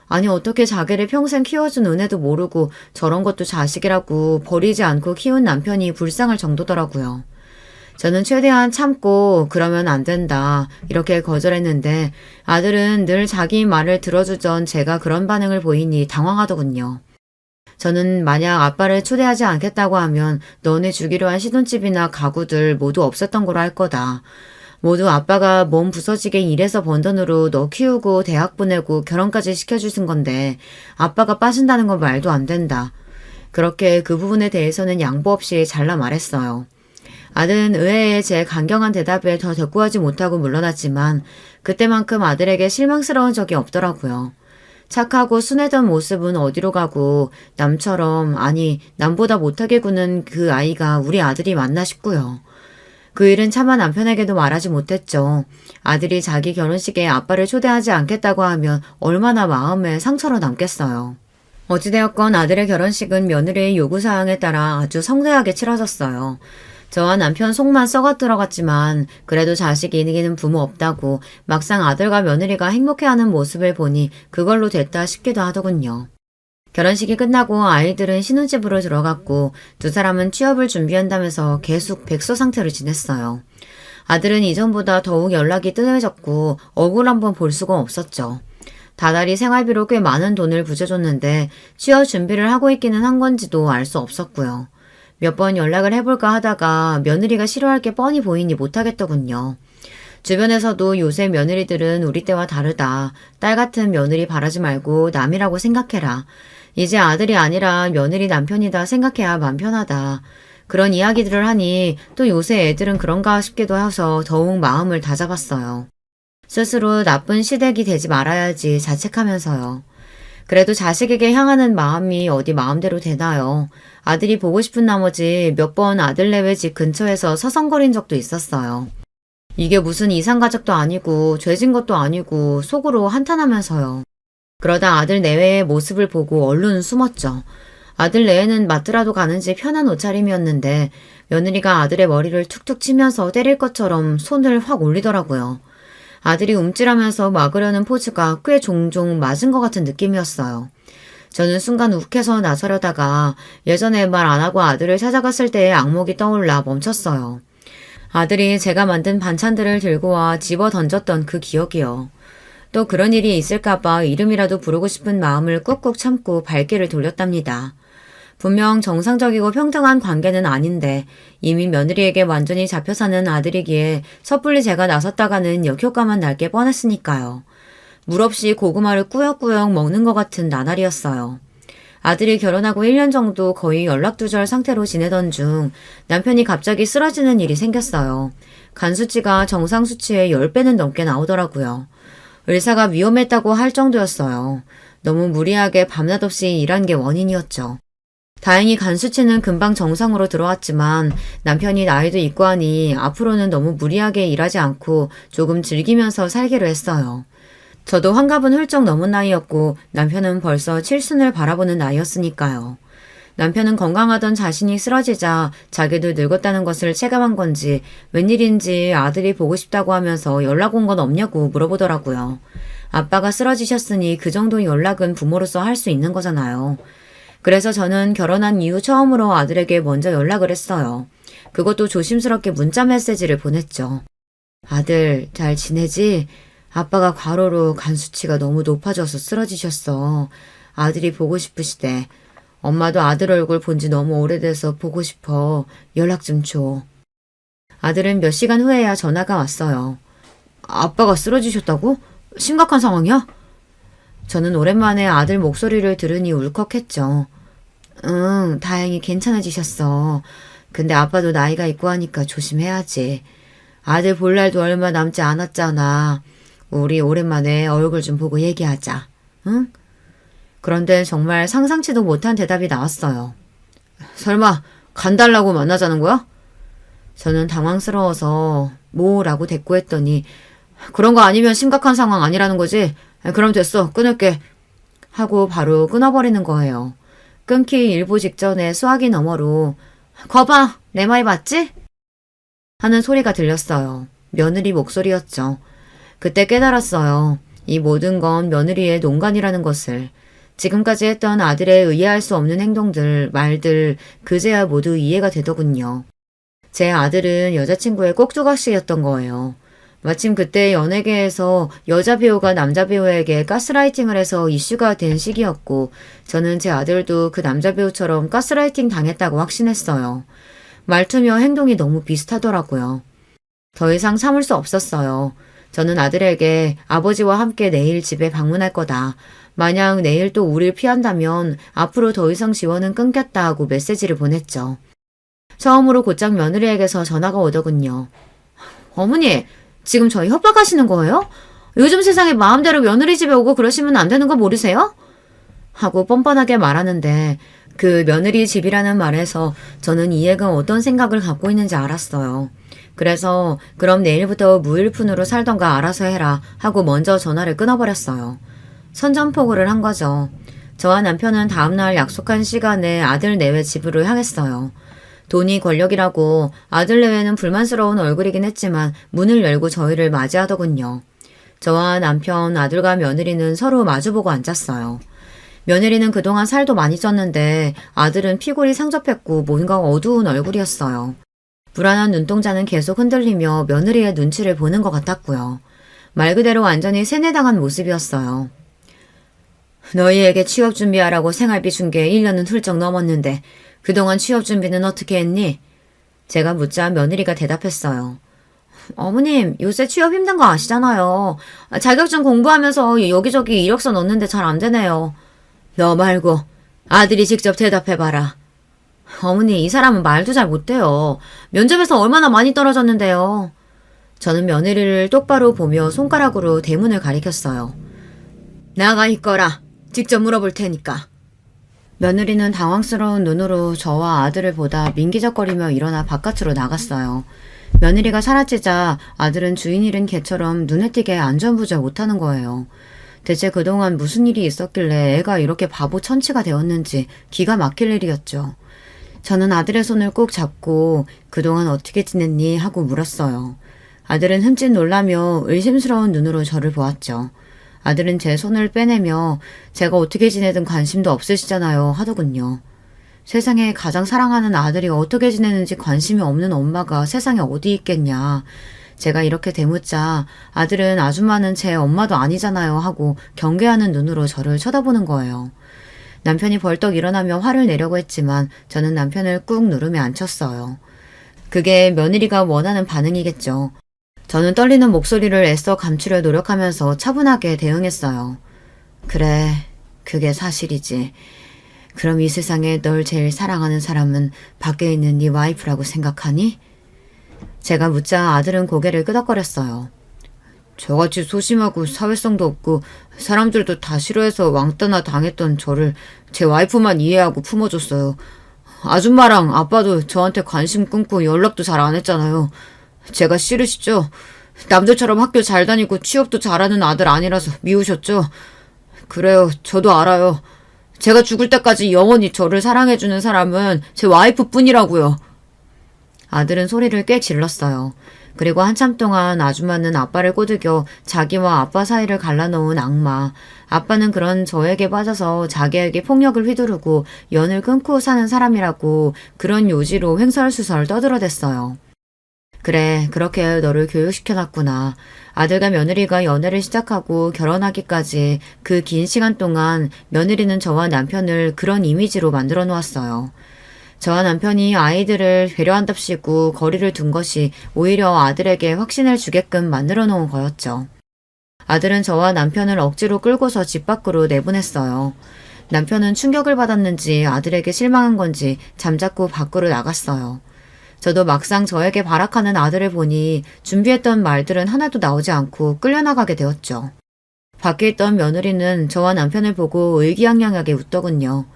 A: 아니 어떻게 자기를 평생 키워준 은혜도 모르고 저런 것도 자식이라고 버리지 않고 키운 남편이 불쌍할 정도더라고요. 저는 최대한 참고 그러면 안 된다 이렇게 거절했는데 아들은 늘 자기 말을 들어주던 제가 그런 반응을 보이니 당황하더군요. 저는 만약 아빠를 초대하지 않겠다고 하면 너네 주기로 한 신혼집이나 가구들 모두 없었던 거로 할 거다. 모두 아빠가 몸 부서지게 일해서 번 돈으로 너 키우고 대학 보내고 결혼까지 시켜주신 건데 아빠가 빠진다는 건 말도 안 된다. 그렇게 그 부분에 대해서는 양보 없이 잘라 말했어요. 아들은 의외에 제 강경한 대답에 더 대꾸하지 못하고 물러났지만 그때만큼 아들에게 실망스러운 적이 없더라고요. 착하고 순하던 모습은 어디로 가고 남처럼 아니 남보다 못하게 구는 그 아이가 우리 아들이 맞나 싶고요. 그 일은 차마 남편에게도 말하지 못했죠. 아들이 자기 결혼식에 아빠를 초대하지 않겠다고 하면 얼마나 마음에 상처로 남겠어요. 어찌되었건 아들의 결혼식은 며느리의 요구사항에 따라 아주 성대하게 치러졌어요. 저와 남편 속만 썩어 들어갔지만 그래도 자식이 이기는 부모 없다고 막상 아들과 며느리가 행복해하는 모습을 보니 그걸로 됐다 싶기도 하더군요. 결혼식이 끝나고 아이들은 신혼집으로 들어갔고 두 사람은 취업을 준비한다면서 계속 백수 상태로 지냈어요. 아들은 이전보다 더욱 연락이 뜸해졌고 얼굴 한번 볼 수가 없었죠. 다달이 생활비로 꽤 많은 돈을 부져줬는데 취업 준비를 하고 있기는 한 건지도 알 수 없었고요. 몇 번 연락을 해볼까 하다가 며느리가 싫어할 게 뻔히 보이니 못하겠더군요. 주변에서도 요새 며느리들은 우리 때와 다르다. 딸 같은 며느리 바라지 말고 남이라고 생각해라. 이제 아들이 아니라 며느리 남편이다 생각해야 맘 편하다. 그런 이야기들을 하니 또 요새 애들은 그런가 싶기도 해서 더욱 마음을 다잡았어요. 스스로 나쁜 시댁이 되지 말아야지 자책하면서요. 그래도 자식에게 향하는 마음이 어디 마음대로 되나요? 아들이 보고 싶은 나머지 몇 번 아들네외 집 근처에서 서성거린 적도 있었어요. 이게 무슨 이상가족도 아니고 죄진 것도 아니고 속으로 한탄하면서요. 그러다 아들 내외의 모습을 보고 얼른 숨었죠. 아들 내외는 맞더라도 가는지 편한 옷차림이었는데 며느리가 아들의 머리를 툭툭 치면서 때릴 것처럼 손을 확 올리더라고요. 아들이 움찔하면서 막으려는 포즈가 꽤 종종 맞은 것 같은 느낌이었어요. 저는 순간 욱해서 나서려다가 예전에 말 안 하고 아들을 찾아갔을 때의 악몽이 떠올라 멈췄어요. 아들이 제가 만든 반찬들을 들고 와 집어 던졌던 그 기억이요. 또 그런 일이 있을까봐 이름이라도 부르고 싶은 마음을 꾹꾹 참고 발길을 돌렸답니다. 분명 정상적이고 평등한 관계는 아닌데 이미 며느리에게 완전히 잡혀 사는 아들이기에 섣불리 제가 나섰다가는 역효과만 날 게 뻔했으니까요. 물 없이 고구마를 꾸역꾸역 먹는 것 같은 나날이었어요. 아들이 결혼하고 1년 정도 거의 연락두절 상태로 지내던 중 남편이 갑자기 쓰러지는 일이 생겼어요. 간 수치가 정상 수치의 10배는 넘게 나오더라고요. 의사가 위험했다고 할 정도였어요. 너무 무리하게 밤낮 없이 일한 게 원인이었죠. 다행히 간 수치는 금방 정상으로 들어왔지만 남편이 나이도 있고 하니 앞으로는 너무 무리하게 일하지 않고 조금 즐기면서 살기로 했어요. 저도 환갑은 훌쩍 넘은 나이였고 남편은 벌써 칠순을 바라보는 나이였으니까요. 남편은 건강하던 자신이 쓰러지자 자기도 늙었다는 것을 체감한 건지 웬일인지 아들이 보고 싶다고 하면서 연락 온 건 없냐고 물어보더라고요. 아빠가 쓰러지셨으니 그 정도 연락은 부모로서 할 수 있는 거잖아요. 그래서 저는 결혼한 이후 처음으로 아들에게 먼저 연락을 했어요. 그것도 조심스럽게 문자 메시지를 보냈죠. 아들, 잘 지내지? 아빠가 과로로 간 수치가 너무 높아져서 쓰러지셨어. 아들이 보고 싶으시대. 엄마도 아들 얼굴 본 지 너무 오래돼서 보고 싶어. 연락 좀 줘. 아들은 몇 시간 후에야 전화가 왔어요. 아빠가 쓰러지셨다고? 심각한 상황이야? 저는 오랜만에 아들 목소리를 들으니 울컥했죠. 응, 다행히 괜찮아지셨어. 근데 아빠도 나이가 있고 하니까 조심해야지. 아들 볼 날도 얼마 남지 않았잖아. 우리 오랜만에 얼굴 좀 보고 얘기하자. 응? 그런데 정말 상상치도 못한 대답이 나왔어요. 설마 간 달라고 만나자는 거야? 저는 당황스러워서 뭐라고 대꾸했더니 그런 거 아니면 심각한 상황 아니라는 거지? 그럼 됐어. 끊을게. 하고 바로 끊어버리는 거예요. 끊기 일보 직전에 수화기 너머로 거봐! 내 말 맞지? 하는 소리가 들렸어요. 며느리 목소리였죠. 그때 깨달았어요. 이 모든 건 며느리의 농간이라는 것을. 지금까지 했던 아들의 이해할 수 없는 행동들, 말들, 그제야 모두 이해가 되더군요. 제 아들은 여자친구의 꼭두각시였던 거예요. 마침 그때 연예계에서 여자 배우가 남자 배우에게 가스라이팅을 해서 이슈가 된 시기였고 저는 제 아들도 그 남자 배우처럼 가스라이팅 당했다고 확신했어요. 말투며 행동이 너무 비슷하더라고요. 더 이상 참을 수 없었어요. 저는 아들에게 아버지와 함께 내일 집에 방문할 거다. 만약 내일 또 우릴 피한다면 앞으로 더 이상 지원은 끊겠다 하고 메시지를 보냈죠. 처음으로 곧장 며느리에게서 전화가 오더군요. 어머니, 지금 저희 협박하시는 거예요? 요즘 세상에 마음대로 며느리 집에 오고 그러시면 안 되는 거 모르세요? 하고 뻔뻔하게 말하는데 그 며느리 집이라는 말에서 저는 이 애가 어떤 생각을 갖고 있는지 알았어요. 그래서 그럼 내일부터 무일푼으로 살던가 알아서 해라 하고 먼저 전화를 끊어버렸어요. 선전포고를 한 거죠. 저와 남편은 다음날 약속한 시간에 아들 내외 집으로 향했어요. 돈이 권력이라고 아들 내외는 불만스러운 얼굴이긴 했지만 문을 열고 저희를 맞이하더군요. 저와 남편, 아들과 며느리는 서로 마주보고 앉았어요. 며느리는 그동안 살도 많이 쪘는데 아들은 피골이 상접했고 뭔가 어두운 얼굴이었어요. 불안한 눈동자는 계속 흔들리며 며느리의 눈치를 보는 것 같았고요. 말 그대로 완전히 세뇌당한 모습이었어요. 너희에게 취업 준비하라고 생활비 준 게 1년은 훌쩍 넘었는데 그동안 취업 준비는 어떻게 했니? 제가 묻자 며느리가 대답했어요. 어머님, 요새 취업 힘든 거 아시잖아요. 자격증 공부하면서 여기저기 이력서 넣는데 잘 안 되네요. 너 말고 아들이 직접 대답해봐라. 어머니, 이 사람은 말도 잘 못해요. 면접에서 얼마나 많이 떨어졌는데요. 저는 며느리를 똑바로 보며 손가락으로 대문을 가리켰어요. 나가 있거라. 직접 물어볼 테니까. 며느리는 당황스러운 눈으로 저와 아들을 보다 민기적거리며 일어나 바깥으로 나갔어요. 며느리가 사라지자 아들은 주인 잃은 개처럼 눈에 띄게 안전부절 못하는 거예요. 대체 그동안 무슨 일이 있었길래 애가 이렇게 바보 천치가 되었는지 기가 막힐 일이었죠. 저는 아들의 손을 꼭 잡고 그동안 어떻게 지냈니 하고 물었어요. 아들은 흠칫 놀라며 의심스러운 눈으로 저를 보았죠. 아들은 제 손을 빼내며 제가 어떻게 지내든 관심도 없으시잖아요 하더군요. 세상에 가장 사랑하는 아들이 어떻게 지내는지 관심이 없는 엄마가 세상에 어디 있겠냐. 제가 이렇게 대묻자 아들은 아줌마는 제 엄마도 아니잖아요 하고 경계하는 눈으로 저를 쳐다보는 거예요. 남편이 벌떡 일어나며 화를 내려고 했지만 저는 남편을 꾹 누르며 앉혔어요. 그게 며느리가 원하는 반응이겠죠. 저는 떨리는 목소리를 애써 감추려 노력하면서 차분하게 대응했어요. 그래, 그게 사실이지. 그럼 이 세상에 널 제일 사랑하는 사람은 밖에 있는 네 와이프라고 생각하니? 제가 묻자 아들은 고개를 끄덕거렸어요. 저같이 소심하고 사회성도 없고 사람들도 다 싫어해서 왕따나 당했던 저를 제 와이프만 이해하고 품어줬어요. 아줌마랑 아빠도 저한테 관심 끊고 연락도 잘 안 했잖아요. 제가 싫으시죠? 남들처럼 학교 잘 다니고 취업도 잘하는 아들 아니라서 미우셨죠? 그래요. 저도 알아요. 제가 죽을 때까지 영원히 저를 사랑해주는 사람은 제 와이프뿐이라고요. 아들은 소리를 꽤 질렀어요. 그리고 한참 동안 아줌마는 아빠를 꼬드겨 자기와 아빠 사이를 갈라놓은 악마. 아빠는 그런 저에게 빠져서 자기에게 폭력을 휘두르고 연을 끊고 사는 사람이라고 그런 요지로 횡설수설 떠들어댔어요. 그래, 그렇게 너를 교육시켜놨구나. 아들과 며느리가 연애를 시작하고 결혼하기까지 그 긴 시간 동안 며느리는 저와 남편을 그런 이미지로 만들어 놓았어요. 저와 남편이 아이들을 배려한답시고 거리를 둔 것이 오히려 아들에게 확신을 주게끔 만들어 놓은 거였죠. 아들은 저와 남편을 억지로 끌고서 집 밖으로 내보냈어요. 남편은 충격을 받았는지 아들에게 실망한 건지 잠자코 밖으로 나갔어요. 저도 막상 저에게 발악하는 아들을 보니 준비했던 말들은 하나도 나오지 않고 끌려나가게 되었죠. 밖에 있던 며느리는 저와 남편을 보고 의기양양하게 웃더군요.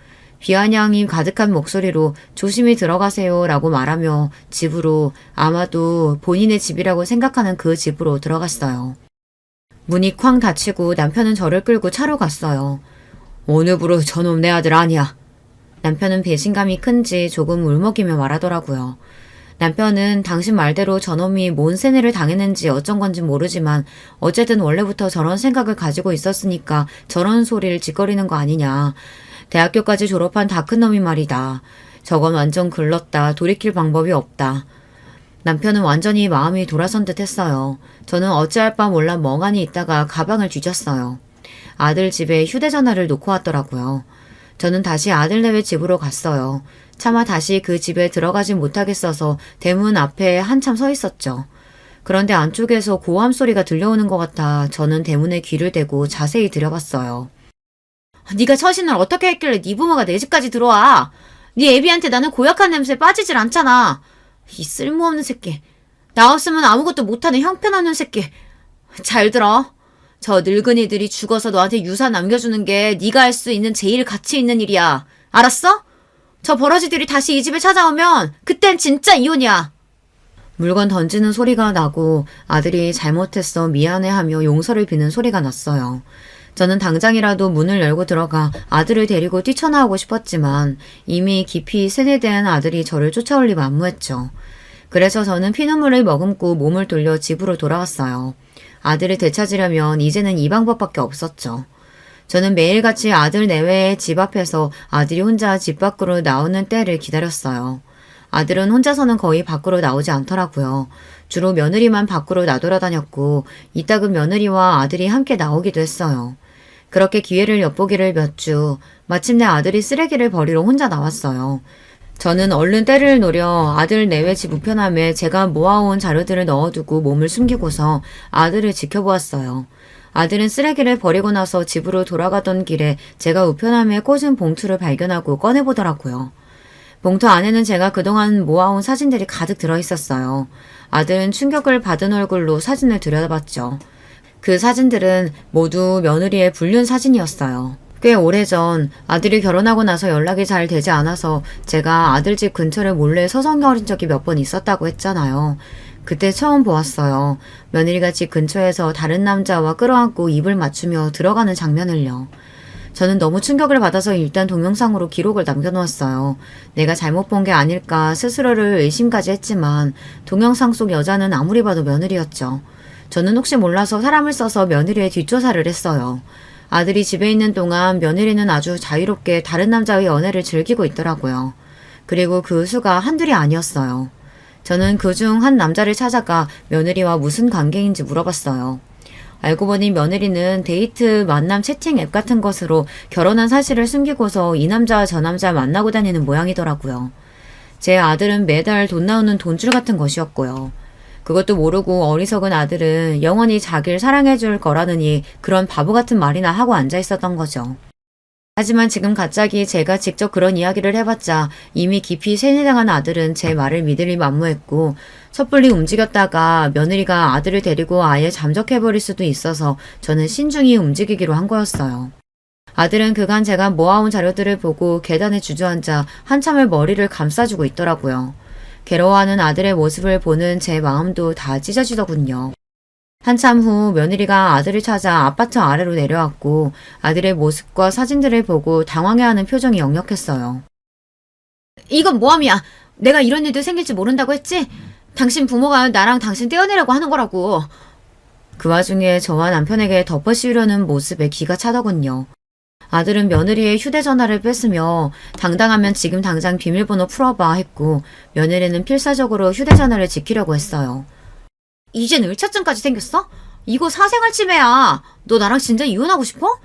A: 비아냥이 가득한 목소리로 조심히 들어가세요 라고 말하며 집으로, 아마도 본인의 집이라고 생각하는 그 집으로 들어갔어요. 문이 쾅 닫히고 남편은 저를 끌고 차로 갔어요. 오늘부로 저놈 내 아들 아니야. 남편은 배신감이 큰지 조금 울먹이며 말하더라고요. 남편은 당신 말대로 저놈이 뭔 세뇌를 당했는지 어쩐 건지 모르지만 어쨌든 원래부터 저런 생각을 가지고 있었으니까 저런 소리를 짓거리는 거 아니냐. 대학교까지 졸업한 다 큰 놈이 말이다. 저건 완전 글렀다. 돌이킬 방법이 없다. 남편은 완전히 마음이 돌아선 듯 했어요. 저는 어찌할 바 몰라 멍하니 있다가 가방을 뒤졌어요. 아들 집에 휴대전화를 놓고 왔더라고요. 저는 다시 아들네외 집으로 갔어요. 차마 다시 그 집에 들어가지 못하겠어서 대문 앞에 한참 서 있었죠. 그런데 안쪽에서 고함 소리가 들려오는 것 같아 저는 대문에 귀를 대고 자세히 들여봤어요. 네가 처신을 어떻게 했길래 네 부모가 내 집까지 들어와. 네 애비한테 나는 고약한 냄새에 빠지질 않잖아. 이 쓸모없는 새끼. 나 없으면 아무것도 못하는 형편없는 새끼. 잘 들어. 저 늙은이들이 죽어서 너한테 유산 남겨주는 게 네가 할 수 있는 제일 가치 있는 일이야. 알았어? 저 버러지들이 다시 이 집에 찾아오면 그땐 진짜 이혼이야. 물건 던지는 소리가 나고 아들이 잘못했어 미안해하며 용서를 비는 소리가 났어요. 저는 당장이라도 문을 열고 들어가 아들을 데리고 뛰쳐나오고 싶었지만 이미 깊이 세뇌된 아들이 저를 쫓아올 리 만무했죠. 그래서 저는 피눈물을 머금고 몸을 돌려 집으로 돌아왔어요. 아들을 되찾으려면 이제는 이 방법밖에 없었죠. 저는 매일같이 아들 내외의 집 앞에서 아들이 혼자 집 밖으로 나오는 때를 기다렸어요. 아들은 혼자서는 거의 밖으로 나오지 않더라고요. 주로 며느리만 밖으로 나돌아다녔고 이따금 며느리와 아들이 함께 나오기도 했어요. 그렇게 기회를 엿보기를 몇 주, 마침내 아들이 쓰레기를 버리러 혼자 나왔어요. 저는 얼른 때를 노려 아들 내외 집 우편함에 제가 모아온 자료들을 넣어두고 몸을 숨기고서 아들을 지켜보았어요. 아들은 쓰레기를 버리고 나서 집으로 돌아가던 길에 제가 우편함에 꽂은 봉투를 발견하고 꺼내보더라고요. 봉투 안에는 제가 그동안 모아온 사진들이 가득 들어있었어요. 아들은 충격을 받은 얼굴로 사진을 들여다봤죠. 그 사진들은 모두 며느리의 불륜 사진이었어요. 꽤 오래전 아들이 결혼하고 나서 연락이 잘 되지 않아서 제가 아들 집 근처를 몰래 서성거린 적이 몇 번 있었다고 했잖아요. 그때 처음 보았어요. 며느리가 집 근처에서 다른 남자와 끌어안고 입을 맞추며 들어가는 장면을요. 저는 너무 충격을 받아서 일단 동영상으로 기록을 남겨놓았어요. 내가 잘못 본 게 아닐까 스스로를 의심까지 했지만 동영상 속 여자는 아무리 봐도 며느리였죠. 저는 혹시 몰라서 사람을 써서 며느리의 뒷조사를 했어요. 아들이 집에 있는 동안 며느리는 아주 자유롭게 다른 남자의 연애를 즐기고 있더라고요. 그리고 그 수가 한둘이 아니었어요. 저는 그중 한 남자를 찾아가 며느리와 무슨 관계인지 물어봤어요. 알고 보니 며느리는 데이트 만남 채팅 앱 같은 것으로 결혼한 사실을 숨기고서 이 남자 저 남자 만나고 다니는 모양이더라고요. 제 아들은 매달 돈 나오는 돈줄 같은 것이었고요. 그것도 모르고 어리석은 아들은 영원히 자기를 사랑해줄 거라느니 그런 바보 같은 말이나 하고 앉아 있었던 거죠. 하지만 지금 갑자기 제가 직접 그런 이야기를 해봤자 이미 깊이 세뇌당한 아들은 제 말을 믿으리 만무했고 섣불리 움직였다가 며느리가 아들을 데리고 아예 잠적해버릴 수도 있어서 저는 신중히 움직이기로 한 거였어요. 아들은 그간 제가 모아온 자료들을 보고 계단에 주저앉아 한참을 머리를 감싸주고 있더라고요. 괴로워하는 아들의 모습을 보는 제 마음도 다 찢어지더군요. 한참 후 며느리가 아들을 찾아 아파트 아래로 내려왔고 아들의 모습과 사진들을 보고 당황해하는 표정이 역력했어요. 이건 모함이야. 내가 이런 일도 생길지 모른다고 했지? 당신 부모가 나랑 당신 떼어내려고 하는 거라고. 그 와중에 저와 남편에게 덮어씌우려는 모습에 기가 차더군요. 아들은 며느리의 휴대전화를 뺐으며 당당하면 지금 당장 비밀번호 풀어봐 했고 며느리는 필사적으로 휴대전화를 지키려고 했어요. 이젠 을차증까지 생겼어? 이거 사생활 침해야. 너 나랑 진짜 이혼하고 싶어?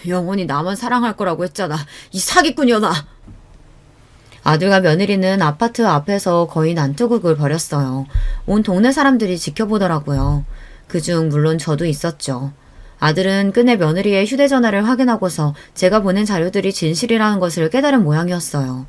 A: 영원히 나만 사랑할 거라고 했잖아. 이 사기꾼이여나. 아들과 며느리는 아파트 앞에서 거의 난투극을 벌였어요. 온 동네 사람들이 지켜보더라고요. 그중 물론 저도 있었죠. 아들은 끝내 며느리의 휴대전화를 확인하고서 제가 보낸 자료들이 진실이라는 것을 깨달은 모양이었어요.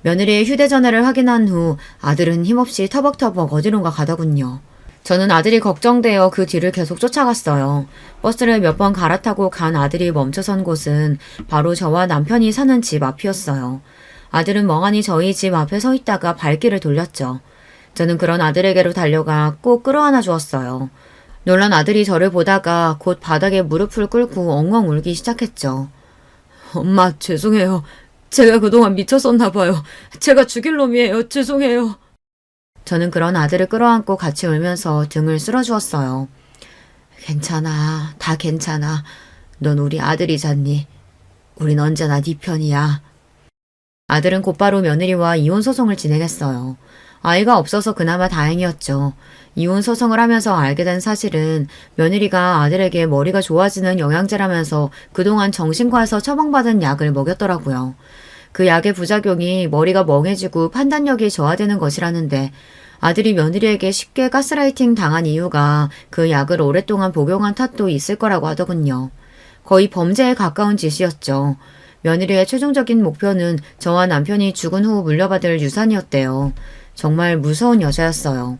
A: 며느리의 휴대전화를 확인한 후 아들은 힘없이 터벅터벅 어디론가 가더군요. 저는 아들이 걱정되어 그 뒤를 계속 쫓아갔어요. 버스를 몇 번 갈아타고 간 아들이 멈춰선 곳은 바로 저와 남편이 사는 집 앞이었어요. 아들은 멍하니 저희 집 앞에 서 있다가 발길을 돌렸죠. 저는 그런 아들에게로 달려가 꼭 끌어안아 주었어요. 놀란 아들이 저를 보다가 곧 바닥에 무릎을 꿇고 엉엉 울기 시작했죠. 엄마, 죄송해요. 제가 그동안 미쳤었나 봐요. 제가 죽일 놈이에요. 죄송해요. 저는 그런 아들을 끌어안고 같이 울면서 등을 쓸어주었어요. 괜찮아. 다 괜찮아. 넌 우리 아들이잖니. 우린 언제나 네 편이야. 아들은 곧바로 며느리와 이혼 소송을 진행했어요. 아이가 없어서 그나마 다행이었죠. 이혼 소송을 하면서 알게 된 사실은 며느리가 아들에게 머리가 좋아지는 영양제라면서 그동안 정신과에서 처방받은 약을 먹였더라고요. 그 약의 부작용이 머리가 멍해지고 판단력이 저하되는 것이라는데 아들이 며느리에게 쉽게 가스라이팅 당한 이유가 그 약을 오랫동안 복용한 탓도 있을 거라고 하더군요. 거의 범죄에 가까운 짓이었죠. 며느리의 최종적인 목표는 저와 남편이 죽은 후 물려받을 유산이었대요. 정말 무서운 여자였어요.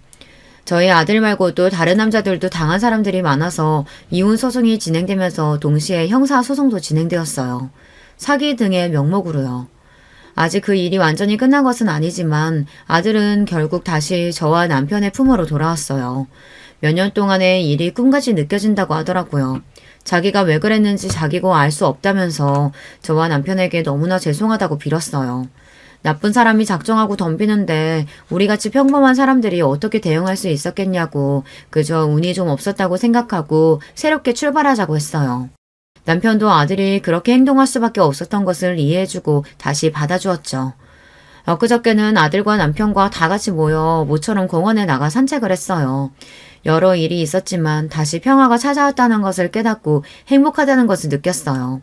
A: 저희 아들 말고도 다른 남자들도 당한 사람들이 많아서 이혼 소송이 진행되면서 동시에 형사 소송도 진행되었어요. 사기 등의 명목으로요. 아직 그 일이 완전히 끝난 것은 아니지만 아들은 결국 다시 저와 남편의 품으로 돌아왔어요. 몇 년 동안의 일이 꿈같이 느껴진다고 하더라고요. 자기가 왜 그랬는지 자기고 알 수 없다면서 저와 남편에게 너무나 죄송하다고 빌었어요. 나쁜 사람이 작정하고 덤비는데 우리같이 평범한 사람들이 어떻게 대응할 수 있었겠냐고 그저 운이 좀 없었다고 생각하고 새롭게 출발하자고 했어요. 남편도 아들이 그렇게 행동할 수밖에 없었던 것을 이해해주고 다시 받아주었죠. 엊그저께는 아들과 남편과 다 같이 모여 모처럼 공원에 나가 산책을 했어요. 여러 일이 있었지만 다시 평화가 찾아왔다는 것을 깨닫고 행복하다는 것을 느꼈어요.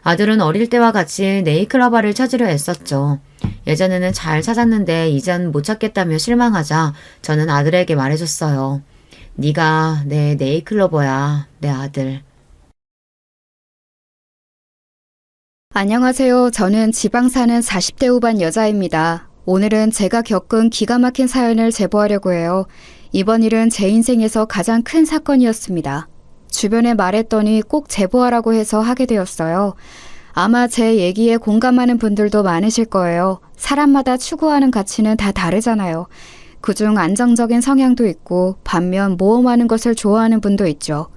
A: 아들은 어릴 때와 같이 네이클로바를 찾으려 애썼죠. 예전에는 잘 찾았는데 이젠 못 찾겠다며 실망하자 저는 아들에게 말해줬어요. 네가 내 네이클로버야, 내 아들.
B: 안녕하세요. 저는 지방 사는 40대 후반 여자입니다. 오늘은 제가 겪은 기가 막힌 사연을 제보하려고 해요. 이번 일은 제 인생에서 가장 큰 사건이었습니다. 주변에 말했더니 꼭 제보하라고 해서 하게 되었어요. 아마 제 얘기에 공감하는 분들도 많으실 거예요. 사람마다 추구하는 가치는 다 다르잖아요. 그중 안정적인 성향도 있고 반면 모험하는 것을 좋아하는 분도 있죠.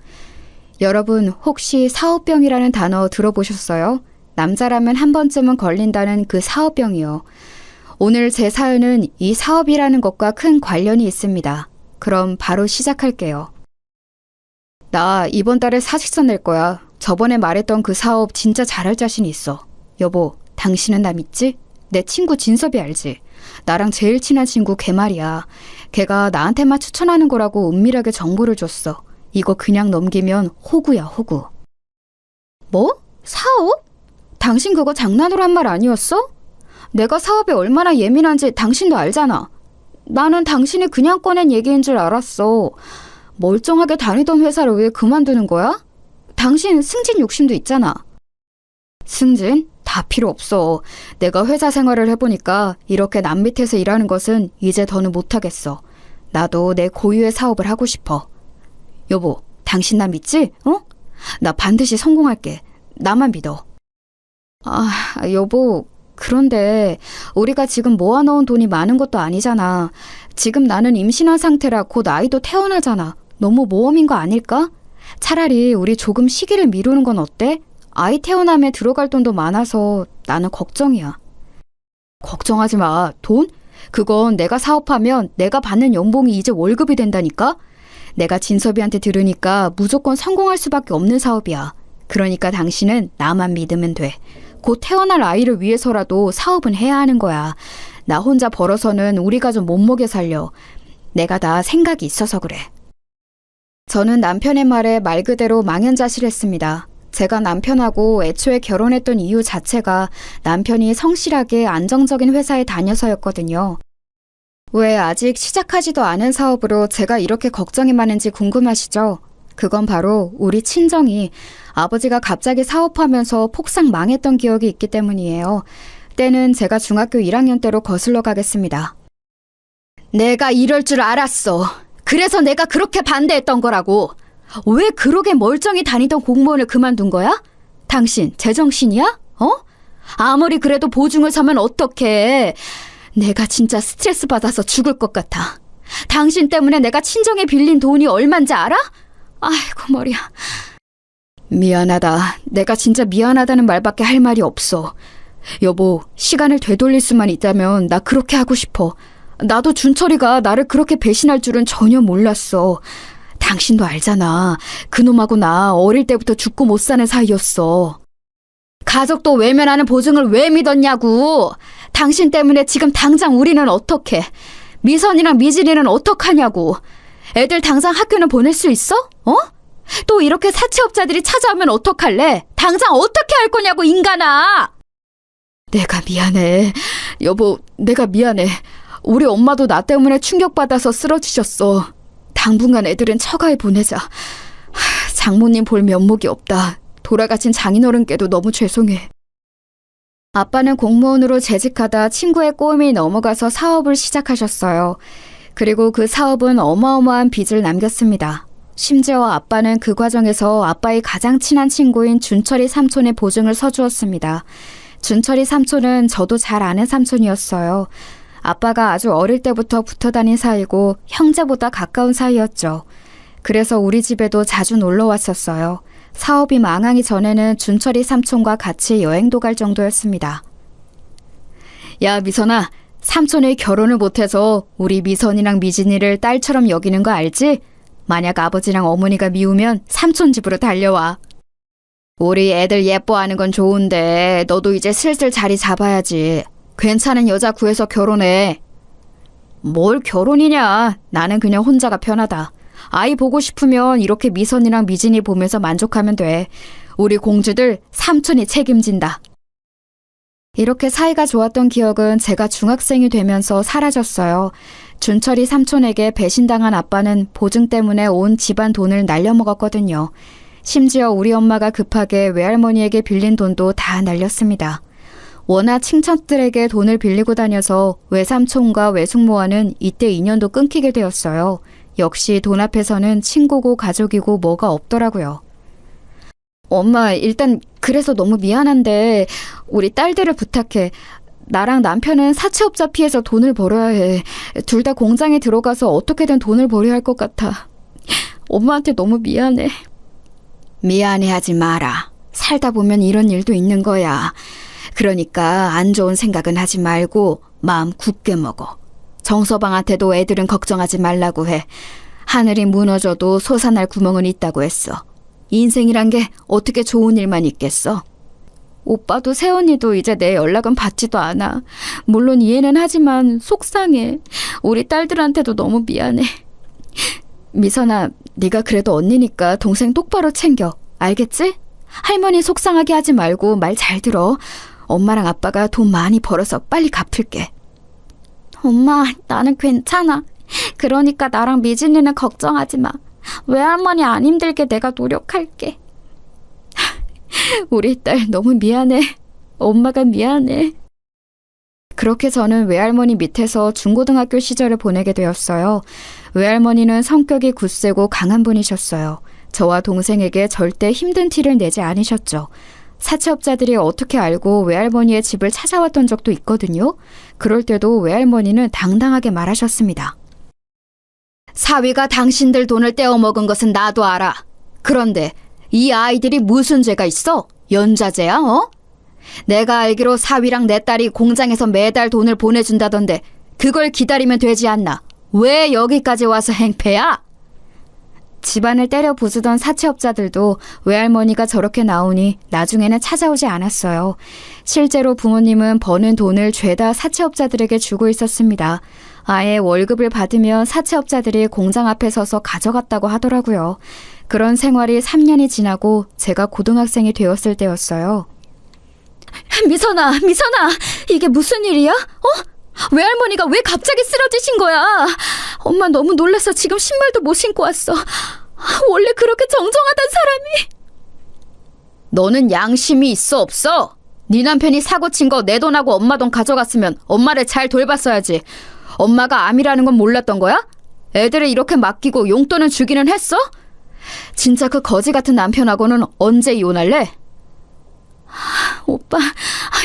B: 여러분 혹시 사업병이라는 단어 들어보셨어요? 남자라면 한 번쯤은 걸린다는 그 사업병이요. 오늘 제 사연은 이 사업이라는 것과 큰 관련이 있습니다. 그럼 바로 시작할게요. 나 이번 달에 사직서 낼 거야. 저번에 말했던 그 사업 진짜 잘할 자신 있어. 여보, 당신은 나 믿지? 내 친구 진섭이 알지? 나랑 제일 친한 친구 걔 말이야. 걔가 나한테만 추천하는 거라고 은밀하게 정보를 줬어. 이거 그냥 넘기면 호구야, 호구. 뭐? 사업? 당신 그거 장난으로 한 말 아니었어? 내가 사업에 얼마나 예민한지 당신도 알잖아. 나는 당신이 그냥 꺼낸 얘기인 줄 알았어. 멀쩡하게 다니던 회사를 왜 그만두는 거야? 당신 승진 욕심도 있잖아. 승진? 다 필요 없어. 내가 회사 생활을 해보니까 이렇게 남 밑에서 일하는 것은 이제 더는 못하겠어. 나도 내 고유의 사업을 하고 싶어. 여보, 당신 나 믿지? 어? 나 반드시 성공할게. 나만 믿어. 아, 여보, 그런데 우리가 지금 모아놓은 돈이 많은 것도 아니잖아. 지금 나는 임신한 상태라 곧 아이도 태어나잖아. 너무 모험인 거 아닐까? 차라리 우리 조금 시기를 미루는 건 어때? 아이 태어나면 들어갈 돈도 많아서 나는 걱정이야. 걱정하지 마. 돈? 그건 내가 사업하면 내가 받는 연봉이 이제 월급이 된다니까? 내가 진섭이한테 들으니까 무조건 성공할 수밖에 없는 사업이야. 그러니까 당신은 나만 믿으면 돼. 곧 태어날 아이를 위해서라도 사업은 해야 하는 거야. 나 혼자 벌어서는 우리 가족 못 먹여 살려. 내가 다 생각이 있어서 그래. 저는 남편의 말에 말 그대로 망연자실했습니다. 제가 남편하고 애초에 결혼했던 이유 자체가 남편이 성실하게 안정적인 회사에 다녀서였거든요. 왜 아직 시작하지도 않은 사업으로 제가 이렇게 걱정이 많은지 궁금하시죠? 그건 바로 우리 친정이 아버지가 갑자기 사업하면서 폭삭 망했던 기억이 있기 때문이에요. 때는 제가 중학교 1학년 때로 거슬러 가겠습니다. 내가 이럴 줄 알았어. 그래서 내가 그렇게 반대했던 거라고. 왜 그러게 멀쩡히 다니던 공무원을 그만둔 거야? 당신 제정신이야? 어? 아무리 그래도 보증을 서면 어떡해. 내가 진짜 스트레스 받아서 죽을 것 같아. 당신 때문에 내가 친정에 빌린 돈이 얼만지 알아? 아이고 머리야. 미안하다. 내가 진짜 미안하다는 말밖에 할 말이 없어. 여보, 시간을 되돌릴 수만 있다면 나 그렇게 하고 싶어. 나도 준철이가 나를 그렇게 배신할 줄은 전혀 몰랐어. 당신도 알잖아. 그놈하고 나 어릴 때부터 죽고 못 사는 사이였어. 가족도 외면하는 보증을 왜 믿었냐고. 당신 때문에 지금 당장 우리는 어떡해. 미선이랑 미진이는 어떡하냐고. 애들 당장 학교는 보낼 수 있어? 어? 또 이렇게 사채업자들이 찾아오면 어떡할래? 당장 어떻게 할 거냐고 인간아. 내가 미안해. 여보, 내가 미안해. 우리 엄마도 나 때문에 충격받아서 쓰러지셨어. 당분간 애들은 처가에 보내자. 장모님 볼 면목이 없다. 돌아가신 장인어른께도 너무 죄송해. 아빠는 공무원으로 재직하다 친구의 꼬임이 넘어가서 사업을 시작하셨어요. 그리고 그 사업은 어마어마한 빚을 남겼습니다. 심지어 아빠는 그 과정에서 아빠의 가장 친한 친구인 준철이 삼촌의 보증을 서주었습니다. 준철이 삼촌은 저도 잘 아는 삼촌이었어요. 아빠가 아주 어릴 때부터 붙어 다닌 사이고 형제보다 가까운 사이였죠. 그래서 우리 집에도 자주 놀러 왔었어요. 사업이 망하기 전에는 준철이 삼촌과 같이 여행도 갈 정도였습니다. 야, 미선아, 삼촌이 결혼을 못해서 우리 미선이랑 미진이를 딸처럼 여기는 거 알지? 만약 아버지랑 어머니가 미우면 삼촌 집으로 달려와. 우리 애들 예뻐하는 건 좋은데 너도 이제 슬슬 자리 잡아야지. 괜찮은 여자 구해서 결혼해. 뭘 결혼이냐. 나는 그냥 혼자가 편하다. 아이 보고 싶으면 이렇게 미선이랑 미진이 보면서 만족하면 돼. 우리 공주들 삼촌이 책임진다. 이렇게 사이가 좋았던 기억은 제가 중학생이 되면서 사라졌어요. 준철이 삼촌에게 배신당한 아빠는 보증 때문에 온 집안 돈을 날려먹었거든요. 심지어 우리 엄마가 급하게 외할머니에게 빌린 돈도 다 날렸습니다. 워낙 친척들에게 돈을 빌리고 다녀서 외삼촌과 외숙모와는 이때 인연도 끊기게 되었어요. 역시 돈 앞에서는 친구고 가족이고 뭐가 없더라고요. 엄마, 일단 그래서 너무 미안한데 우리 딸들을 부탁해. 나랑 남편은 사채업자 피해서 돈을 벌어야 해. 둘 다 공장에 들어가서 어떻게든 돈을 벌여야 할 것 같아. 엄마한테 너무 미안해. 미안해하지 마라. 살다 보면 이런 일도 있는 거야. 그러니까 안 좋은 생각은 하지 말고 마음 굳게 먹어. 정서방한테도 애들은 걱정하지 말라고 해. 하늘이 무너져도 솟아날 구멍은 있다고 했어. 인생이란 게 어떻게 좋은 일만 있겠어? 오빠도 세연이도 이제 내 연락은 받지도 않아. 물론 이해는 하지만 속상해. 우리 딸들한테도 너무 미안해. 미선아, 네가 그래도 언니니까 동생 똑바로 챙겨. 알겠지? 할머니 속상하게 하지 말고 말 잘 들어. 엄마랑 아빠가 돈 많이 벌어서 빨리 갚을게. 엄마, 나는 괜찮아. 그러니까 나랑 미진이는 걱정하지 마. 외할머니 안 힘들게 내가 노력할게. 우리 딸 너무 미안해. 엄마가 미안해. 그렇게 저는 외할머니 밑에서 중고등학교 시절을 보내게 되었어요. 외할머니는 성격이 굳세고 강한 분이셨어요. 저와 동생에게 절대 힘든 티를 내지 않으셨죠. 사채업자들이 어떻게 알고 외할머니의 집을 찾아왔던 적도 있거든요. 그럴 때도 외할머니는 당당하게 말하셨습니다. 사위가 당신들 돈을 떼어먹은 것은 나도 알아. 그런데 이 아이들이 무슨 죄가 있어? 연좌제야, 어? 내가 알기로 사위랑 내 딸이 공장에서 매달 돈을 보내준다던데 그걸 기다리면 되지 않나? 왜 여기까지 와서 행패야? 집안을 때려 부수던 사채업자들도 외할머니가 저렇게 나오니 나중에는 찾아오지 않았어요. 실제로 부모님은 버는 돈을 죄다 사채업자들에게 주고 있었습니다. 아예 월급을 받으면 사채업자들이 공장 앞에 서서 가져갔다고 하더라고요. 그런 생활이 3년이 지나고 제가 고등학생이 되었을 때였어요. 미선아, 이게 무슨 일이야? 외할머니가 왜 갑자기 쓰러지신 거야? 엄마 너무 놀라서 지금 신발도 못 신고 왔어. 원래 그렇게 정정하던 사람이. 너는 양심이 있어 없어? 네 남편이 사고 친 거 내 돈하고 엄마 돈 가져갔으면 엄마를 잘 돌봤어야지. 엄마가 암이라는 건 몰랐던 거야? 애들을 이렇게 맡기고 용돈은 주기는 했어? 진짜 그 거지 같은 남편하고는 언제 이혼할래? 오빠,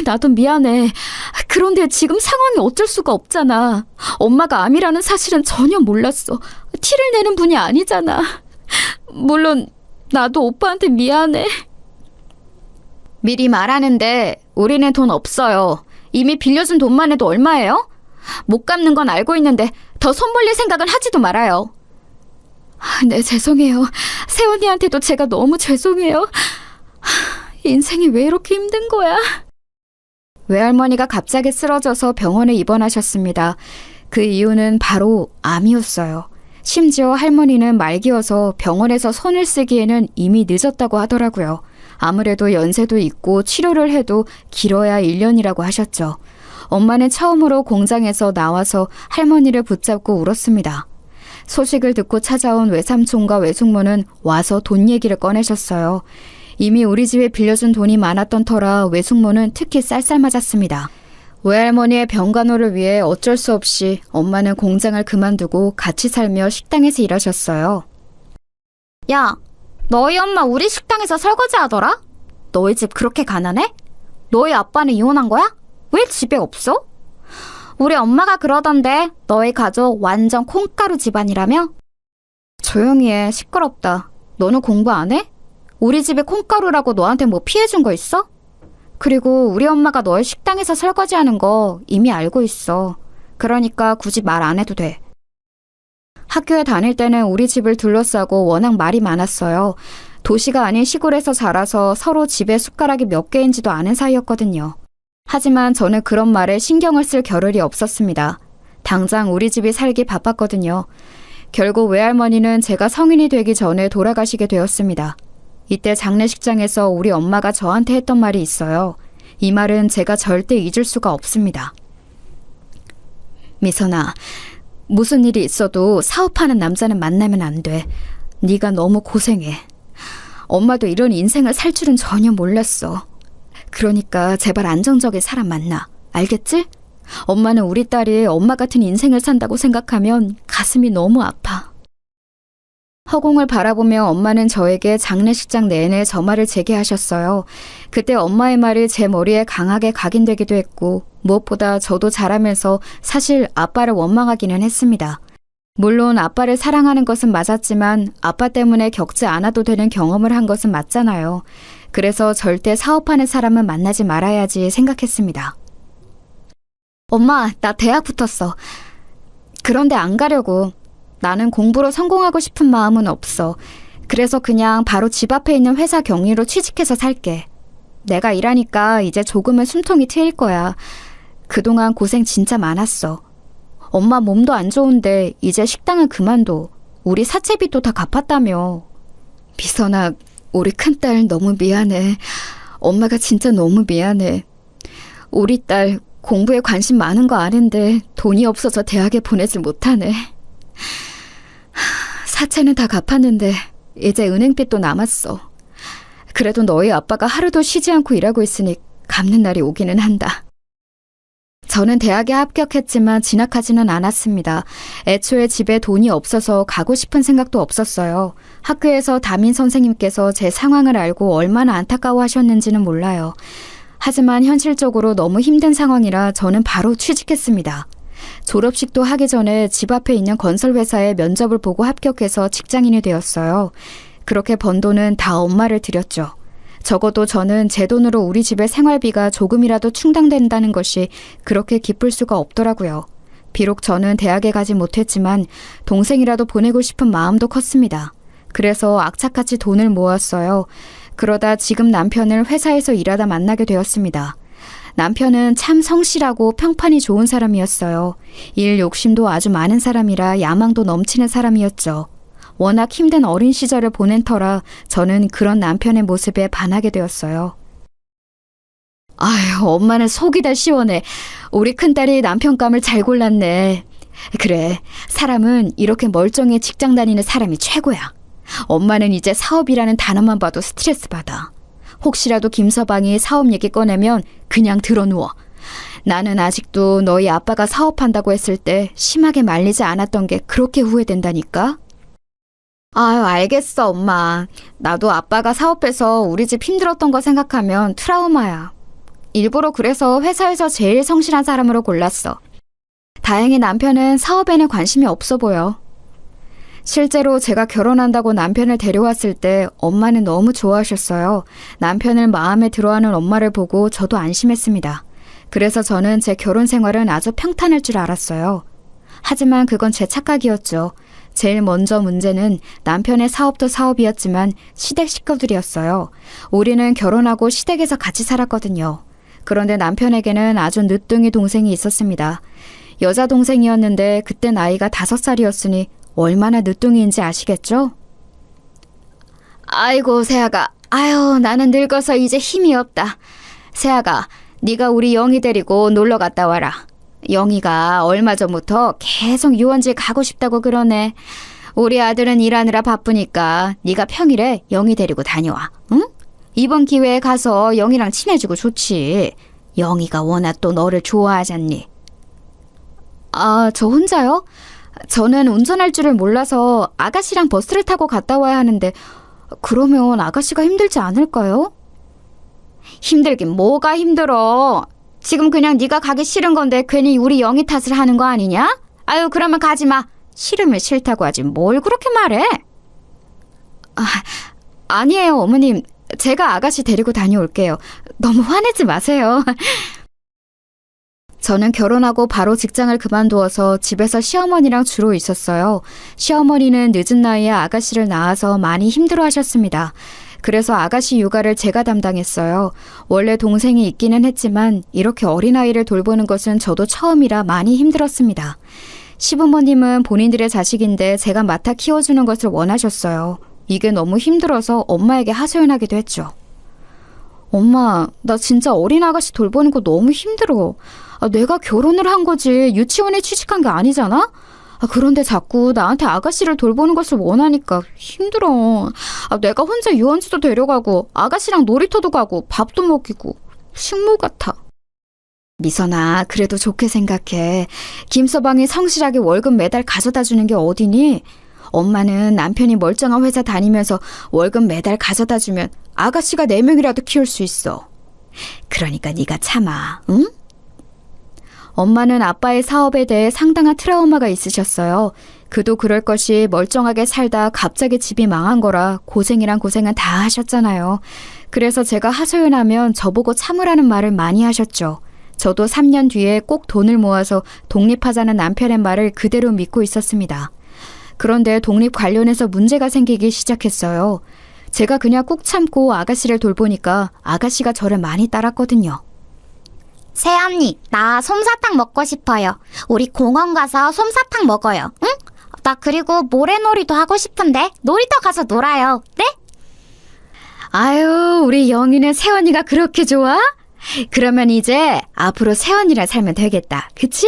B: 나도 미안해. 그런데 지금 상황이 어쩔 수가 없잖아. 엄마가 암이라는 사실은 전혀 몰랐어. 티를 내는 분이 아니잖아. 물론 나도 오빠한테 미안해. 미리 말하는데 우리는 돈 없어요. 이미 빌려준 돈만 해도 얼마예요? 못 갚는 건 알고 있는데 더 손 벌릴 생각은 하지도 말아요. 네, 죄송해요. 세연이한테도 제가 너무 죄송해요. 인생이 왜 이렇게 힘든 거야? 외할머니가 갑자기 쓰러져서 병원에 입원하셨습니다. 그 이유는 바로 암이었어요. 심지어 할머니는 말기여서 병원에서 손을 쓰기에는 이미 늦었다고 하더라고요. 아무래도 연세도 있고 치료를 해도 길어야 1년이라고 하셨죠. 엄마는 처음으로 공장에서 나와서 할머니를 붙잡고 울었습니다. 소식을 듣고 찾아온 외삼촌과 외숙모는 와서 돈 얘기를 꺼내셨어요. 이미 우리 집에 빌려준 돈이 많았던 터라 외숙모는 특히 쌀쌀맞았습니다. 외할머니의 병간호를 위해 어쩔 수 없이 엄마는 공장을 그만두고 같이 살며 식당에서 일하셨어요. 야, 너희 엄마 우리 식당에서 설거지 하더라? 너희 집 그렇게 가난해? 너희 아빠는 이혼한 거야? 왜 집에 없어? 우리 엄마가 그러던데 너희 가족 완전 콩가루 집안이라며? 조용히 해. 시끄럽다. 너는 공부 안 해? 우리 집에 콩가루라고 너한테 뭐 피해준 거 있어? 그리고 우리 엄마가 너희 식당에서 설거지하는 거 이미 알고 있어. 그러니까 굳이 말 안 해도 돼. 학교에 다닐 때는 우리 집을 둘러싸고 워낙 말이 많았어요. 도시가 아닌 시골에서 자라서 서로 집에 숟가락이 몇 개인지도 아는 사이였거든요. 하지만 저는 그런 말에 신경을 쓸 겨를이 없었습니다. 당장 우리 집이 살기 바빴거든요. 결국 외할머니는 제가 성인이 되기 전에 돌아가시게 되었습니다. 이때 장례식장에서 우리 엄마가 저한테 했던 말이 있어요. 이 말은 제가 절대 잊을 수가 없습니다. 미선아, 무슨 일이 있어도 사업하는 남자는 만나면 안 돼. 네가 너무 고생해. 엄마도 이런 인생을 살 줄은 전혀 몰랐어. 그러니까 제발 안정적인 사람 만나. 알겠지? 엄마는 우리 딸이 엄마 같은 인생을 산다고 생각하면 가슴이 너무 아파. 허공을 바라보며 엄마는 저에게 장례식장 내내 저 말을 재개하셨어요. 그때 엄마의 말이 제 머리에 강하게 각인되기도 했고 무엇보다 저도 자라면서 사실 아빠를 원망하기는 했습니다. 물론 아빠를 사랑하는 것은 맞았지만 아빠 때문에 겪지 않아도 되는 경험을 한 것은 맞잖아요. 그래서 절대 사업하는 사람은 만나지 말아야지 생각했습니다. 엄마, 나 대학 붙었어. 그런데 안 가려고. 나는 공부로 성공하고 싶은 마음은 없어. 그래서 그냥 바로 집 앞에 있는 회사 경리로 취직해서 살게. 내가 일하니까 이제 조금은 숨통이 트일 거야. 그동안 고생 진짜 많았어. 엄마 몸도 안 좋은데 이제 식당은 그만둬. 우리 사채빚도 다 갚았다며. 미선아, 우리 큰딸 너무 미안해. 엄마가 진짜 너무 미안해. 우리 딸 공부에 관심 많은 거 아는데 돈이 없어서 대학에 보내질 못하네. 사채는 다 갚았는데 이제 은행빚도 남았어. 그래도 너희 아빠가 하루도 쉬지 않고 일하고 있으니 갚는 날이 오기는 한다. 저는 대학에 합격했지만 진학하지는 않았습니다. 애초에 집에 돈이 없어서 가고 싶은 생각도 없었어요. 학교에서 담임 선생님께서 제 상황을 알고 얼마나 안타까워하셨는지는 몰라요. 하지만 현실적으로 너무 힘든 상황이라 저는 바로 취직했습니다. 졸업식도 하기 전에 집 앞에 있는 건설회사에 면접을 보고 합격해서 직장인이 되었어요. 그렇게 번 돈은 다 엄마를 드렸죠. 적어도 저는 제 돈으로 우리 집의 생활비가 조금이라도 충당된다는 것이 그렇게 기쁠 수가 없더라고요. 비록 저는 대학에 가지 못했지만 동생이라도 보내고 싶은 마음도 컸습니다. 그래서 악착같이 돈을 모았어요. 그러다 지금 남편을 회사에서 일하다 만나게 되었습니다. 남편은 참 성실하고 평판이 좋은 사람이었어요. 일 욕심도 아주 많은 사람이라 야망도 넘치는 사람이었죠. 워낙 힘든 어린 시절을 보낸 터라 저는 그런 남편의 모습에 반하게 되었어요. 아휴, 엄마는 속이 다 시원해. 우리 큰딸이 남편감을 잘 골랐네. 그래, 사람은 이렇게 멀쩡히 직장 다니는 사람이 최고야. 엄마는 이제 사업이라는 단어만 봐도 스트레스 받아. 혹시라도 김서방이 사업 얘기 꺼내면 그냥 들어누워. 나는 아직도 너희 아빠가 사업한다고 했을 때 심하게 말리지 않았던 게 그렇게 후회된다니까? 아유, 알겠어, 엄마. 나도 아빠가 사업해서 우리 집 힘들었던 거 생각하면 트라우마야. 일부러 그래서 회사에서 제일 성실한 사람으로 골랐어. 다행히 남편은 사업에는 관심이 없어 보여. 실제로 제가 결혼한다고 남편을 데려왔을 때 엄마는 너무 좋아하셨어요. 남편을 마음에 들어하는 엄마를 보고 저도 안심했습니다. 그래서 저는 제 결혼 생활은 아주 평탄할 줄 알았어요. 하지만 그건 제 착각이었죠. 제일 먼저 문제는 남편의 사업도 사업이었지만 시댁 식구들이었어요. 우리는 결혼하고 시댁에서 같이 살았거든요. 그런데 남편에게는 아주 늦둥이 동생이 있었습니다. 여자 동생이었는데 그때 나이가 5살이었으니 얼마나 늦둥이인지 아시겠죠? 아이고, 세아가. 아유, 나는 늙어서 이제 힘이 없다. 세아가, 네가 우리 영희 데리고 놀러 갔다 와라. 영희가 얼마 전부터 계속 유원지에 가고 싶다고 그러네. 우리 아들은 일하느라 바쁘니까 네가 평일에 영희 데리고 다녀와. 응? 이번 기회에 가서 영희랑 친해지고 좋지. 영희가 워낙 또 너를 좋아하잖니. 아, 저 혼자요? 저는 운전할 줄을 몰라서 아가씨랑 버스를 타고 갔다 와야 하는데 그러면 아가씨가 힘들지 않을까요? 힘들긴 뭐가 힘들어. 지금 그냥 네가 가기 싫은 건데 괜히 우리 영희 탓을 하는 거 아니냐? 아유, 그러면 가지 마. 싫으면 싫다고 하지 뭘 그렇게 말해? 아니에요, 어머님. 제가 아가씨 데리고 다녀올게요. 너무 화내지 마세요. 저는 결혼하고 바로 직장을 그만두어서 집에서 시어머니랑 주로 있었어요. 시어머니는 늦은 나이에 아가씨를 낳아서 많이 힘들어하셨습니다. 그래서 아가씨 육아를 제가 담당했어요. 원래 동생이 있기는 했지만 이렇게 어린아이를 돌보는 것은 저도 처음이라 많이 힘들었습니다. 시부모님은 본인들의 자식인데 제가 맡아 키워주는 것을 원하셨어요. 이게 너무 힘들어서 엄마에게 하소연하기도 했죠. 엄마, 나 진짜 어린 아가씨 돌보는 거 너무 힘들어. 내가 결혼을 한 거지 유치원에 취직한 게 아니잖아? 그런데 자꾸 나한테 아가씨를 돌보는 것을 원하니까 힘들어. 내가 혼자 유원지도 데려가고 아가씨랑 놀이터도 가고 밥도 먹이고 식모 같아. 미선아, 그래도 좋게 생각해. 김서방이 성실하게 월급 매달 가져다 주는 게 어디니? 엄마는 남편이 멀쩡한 회사 다니면서 월급 매달 가져다 주면 아가씨가 4명이라도 키울 수 있어. 그러니까 네가 참아, 응? 엄마는 아빠의 사업에 대해 상당한 트라우마가 있으셨어요. 그도 그럴 것이 멀쩡하게 살다 갑자기 집이 망한 거라 고생이란 고생은 다 하셨잖아요. 그래서 제가 하소연하면 저보고 참으라는 말을 많이 하셨죠. 저도 3년 뒤에 꼭 돈을 모아서 독립하자는 남편의 말을 그대로 믿고 있었습니다. 그런데 독립 관련해서 문제가 생기기 시작했어요. 제가 그냥 꾹 참고 아가씨를 돌보니까 아가씨가 저를 많이 따랐거든요.
C: 새언니, 나 솜사탕 먹고 싶어요. 우리 공원 가서 솜사탕 먹어요. 응? 나 그리고 모래놀이도 하고 싶은데 놀이터 가서 놀아요. 네?
B: 아유, 우리 영희는 새언니가 그렇게 좋아? 그러면 이제 앞으로 새언니랑 살면 되겠다. 그치?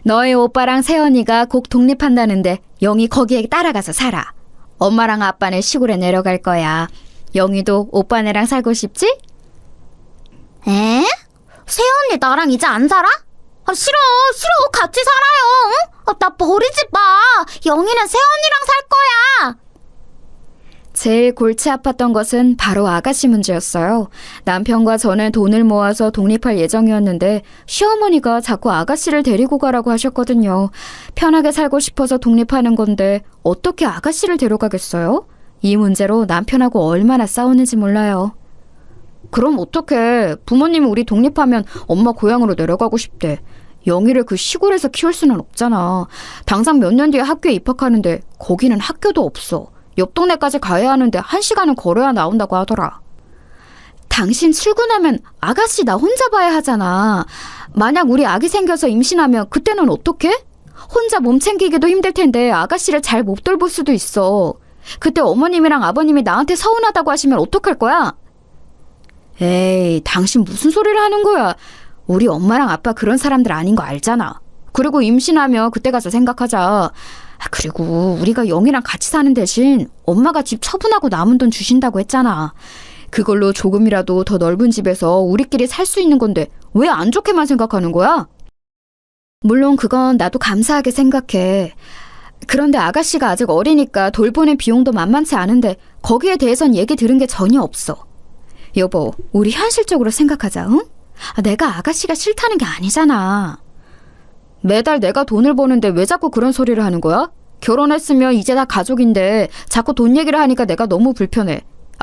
B: 너희 오빠랑 새언니가 곧 독립한다는데 영희 거기에 따라가서 살아. 엄마랑 아빠는 시골에 내려갈 거야. 영희도 오빠네랑 살고 싶지?
C: 에? 새언니 나랑 이제 안 살아? 싫어. 같이 살아요. 응? 나 버리지 마. 영희는 새언니랑 살 거야.
B: 제일 골치 아팠던 것은 바로 아가씨 문제였어요. 남편과 저는 돈을 모아서 독립할 예정이었는데 시어머니가 자꾸 아가씨를 데리고 가라고 하셨거든요. 편하게 살고 싶어서 독립하는 건데 어떻게 아가씨를 데려가겠어요? 이 문제로 남편하고 얼마나 싸웠는지 몰라요. 그럼 어떡해. 부모님이 우리 독립하면 엄마 고향으로 내려가고 싶대. 영희를 그 시골에서 키울 수는 없잖아. 당장 몇 년 뒤에 학교에 입학하는데 거기는 학교도 없어. 옆 동네까지 가야 하는데 1시간은 걸어야 나온다고 하더라. 당신 출근하면 아가씨 나 혼자 봐야 하잖아. 만약 우리 아기 생겨서 임신하면 그때는 어떡해? 혼자 몸 챙기기도 힘들 텐데 아가씨를 잘 못 돌볼 수도 있어. 그때 어머님이랑 아버님이 나한테 서운하다고 하시면 어떡할 거야? 에이, 당신 무슨 소리를 하는 거야. 우리 엄마랑 아빠 그런 사람들 아닌 거 알잖아. 그리고 임신하면 그때 가서 생각하자. 그리고 우리가 영희랑 같이 사는 대신 엄마가 집 처분하고 남은 돈 주신다고 했잖아. 그걸로 조금이라도 더 넓은 집에서 우리끼리 살 수 있는 건데 왜 안 좋게만 생각하는 거야? 물론 그건 나도 감사하게 생각해. 그런데 아가씨가 아직 어리니까 돌보는 비용도 만만치 않은데 거기에 대해선 얘기 들은 게 전혀 없어. 여보, 우리 현실적으로 생각하자, 응? 내가 아가씨가 싫다는 게 아니잖아. 매달 내가 돈을 버는데 왜 자꾸 그런 소리를 하는 거야? 결혼했으면 이제 다 가족인데 자꾸 돈 얘기를 하니까 내가 너무 불편해.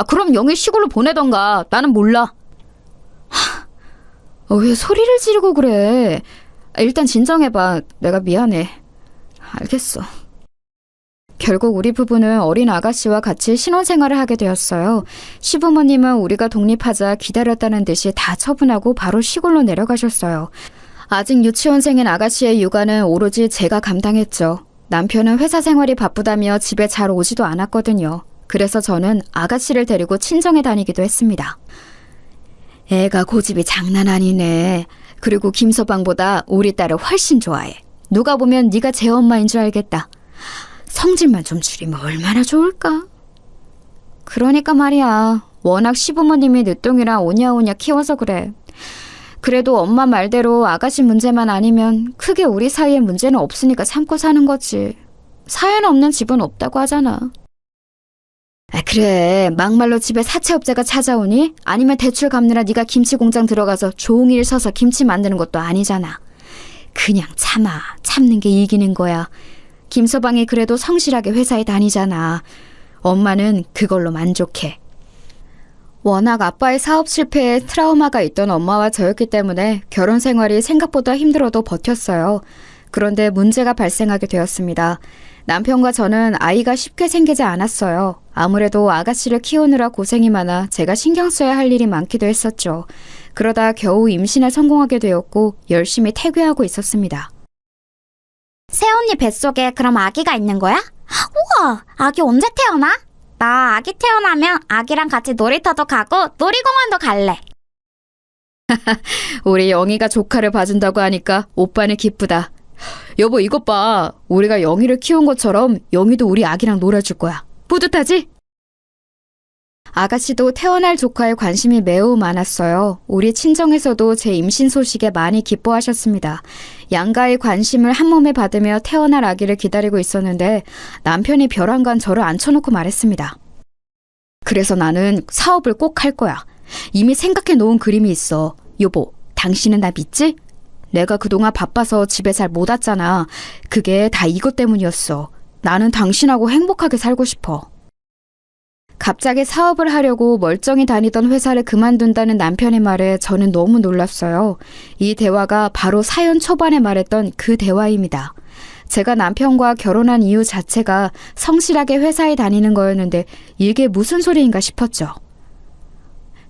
B: 그럼 영희 시골로 보내던가. 나는 몰라. 왜 소리를 지르고 그래? 일단 진정해봐. 내가 미안해. 알겠어. 결국 우리 부부는 어린 아가씨와 같이 신혼생활을 하게 되었어요. 시부모님은 우리가 독립하자 기다렸다는 듯이 다 처분하고 바로 시골로 내려가셨어요. 아직 유치원생인 아가씨의 육아는 오로지 제가 감당했죠. 남편은 회사 생활이 바쁘다며 집에 잘 오지도 않았거든요. 그래서 저는 아가씨를 데리고 친정에 다니기도 했습니다. 애가 고집이 장난 아니네. 그리고 김서방보다 우리 딸을 훨씬 좋아해. 누가 보면 네가 제 엄마인 줄 알겠다. 성질만 좀 줄이면 얼마나 좋을까? 그러니까 말이야. 워낙 시부모님이 늦둥이라 오냐오냐 키워서 그래. 그래도 엄마 말대로 아가씨 문제만 아니면 크게 우리 사이에 문제는 없으니까 참고 사는 거지. 사연 없는 집은 없다고 하잖아. 그래, 막말로 집에 사채업자가 찾아오니? 아니면 대출 갚느라 네가 김치 공장 들어가서 종일 서서 김치 만드는 것도 아니잖아. 그냥 참아. 참는 게 이기는 거야. 김서방이 그래도 성실하게 회사에 다니잖아. 엄마는 그걸로 만족해. 워낙 아빠의 사업 실패에 트라우마가 있던 엄마와 저였기 때문에 결혼 생활이 생각보다 힘들어도 버텼어요. 그런데 문제가 발생하게 되었습니다. 남편과 저는 아이가 쉽게 생기지 않았어요. 아무래도 아가씨를 키우느라 고생이 많아 제가 신경 써야 할 일이 많기도 했었죠. 그러다 겨우 임신에 성공하게 되었고 열심히 태교하고 있었습니다.
C: 새언니 뱃속에 그럼 아기가 있는 거야? 우와, 아기 언제 태어나? 나 아기 태어나면 아기랑 같이 놀이터도 가고 놀이공원도 갈래.
B: 우리 영희가 조카를 봐준다고 하니까 오빠는 기쁘다. 여보, 이것 봐. 우리가 영희를 키운 것처럼 영희도 우리 아기랑 놀아줄 거야. 뿌듯하지? 아가씨도 태어날 조카에 관심이 매우 많았어요. 우리 친정에서도 제 임신 소식에 많이 기뻐하셨습니다. 양가의 관심을 한 몸에 받으며 태어날 아기를 기다리고 있었는데 남편이 벼랑간 저를 앉혀놓고 말했습니다. 그래서 나는 사업을 꼭 할 거야. 이미 생각해 놓은 그림이 있어. 여보, 당신은 나 믿지? 내가 그동안 바빠서 집에 잘 못 왔잖아. 그게 다 이것 때문이었어. 나는 당신하고 행복하게 살고 싶어. 갑자기 사업을 하려고 멀쩡히 다니던 회사를 그만둔다는 남편의 말에 저는 너무 놀랐어요. 이 대화가 바로 사연 초반에 말했던 그 대화입니다. 제가 남편과 결혼한 이유 자체가 성실하게 회사에 다니는 거였는데 이게 무슨 소리인가 싶었죠.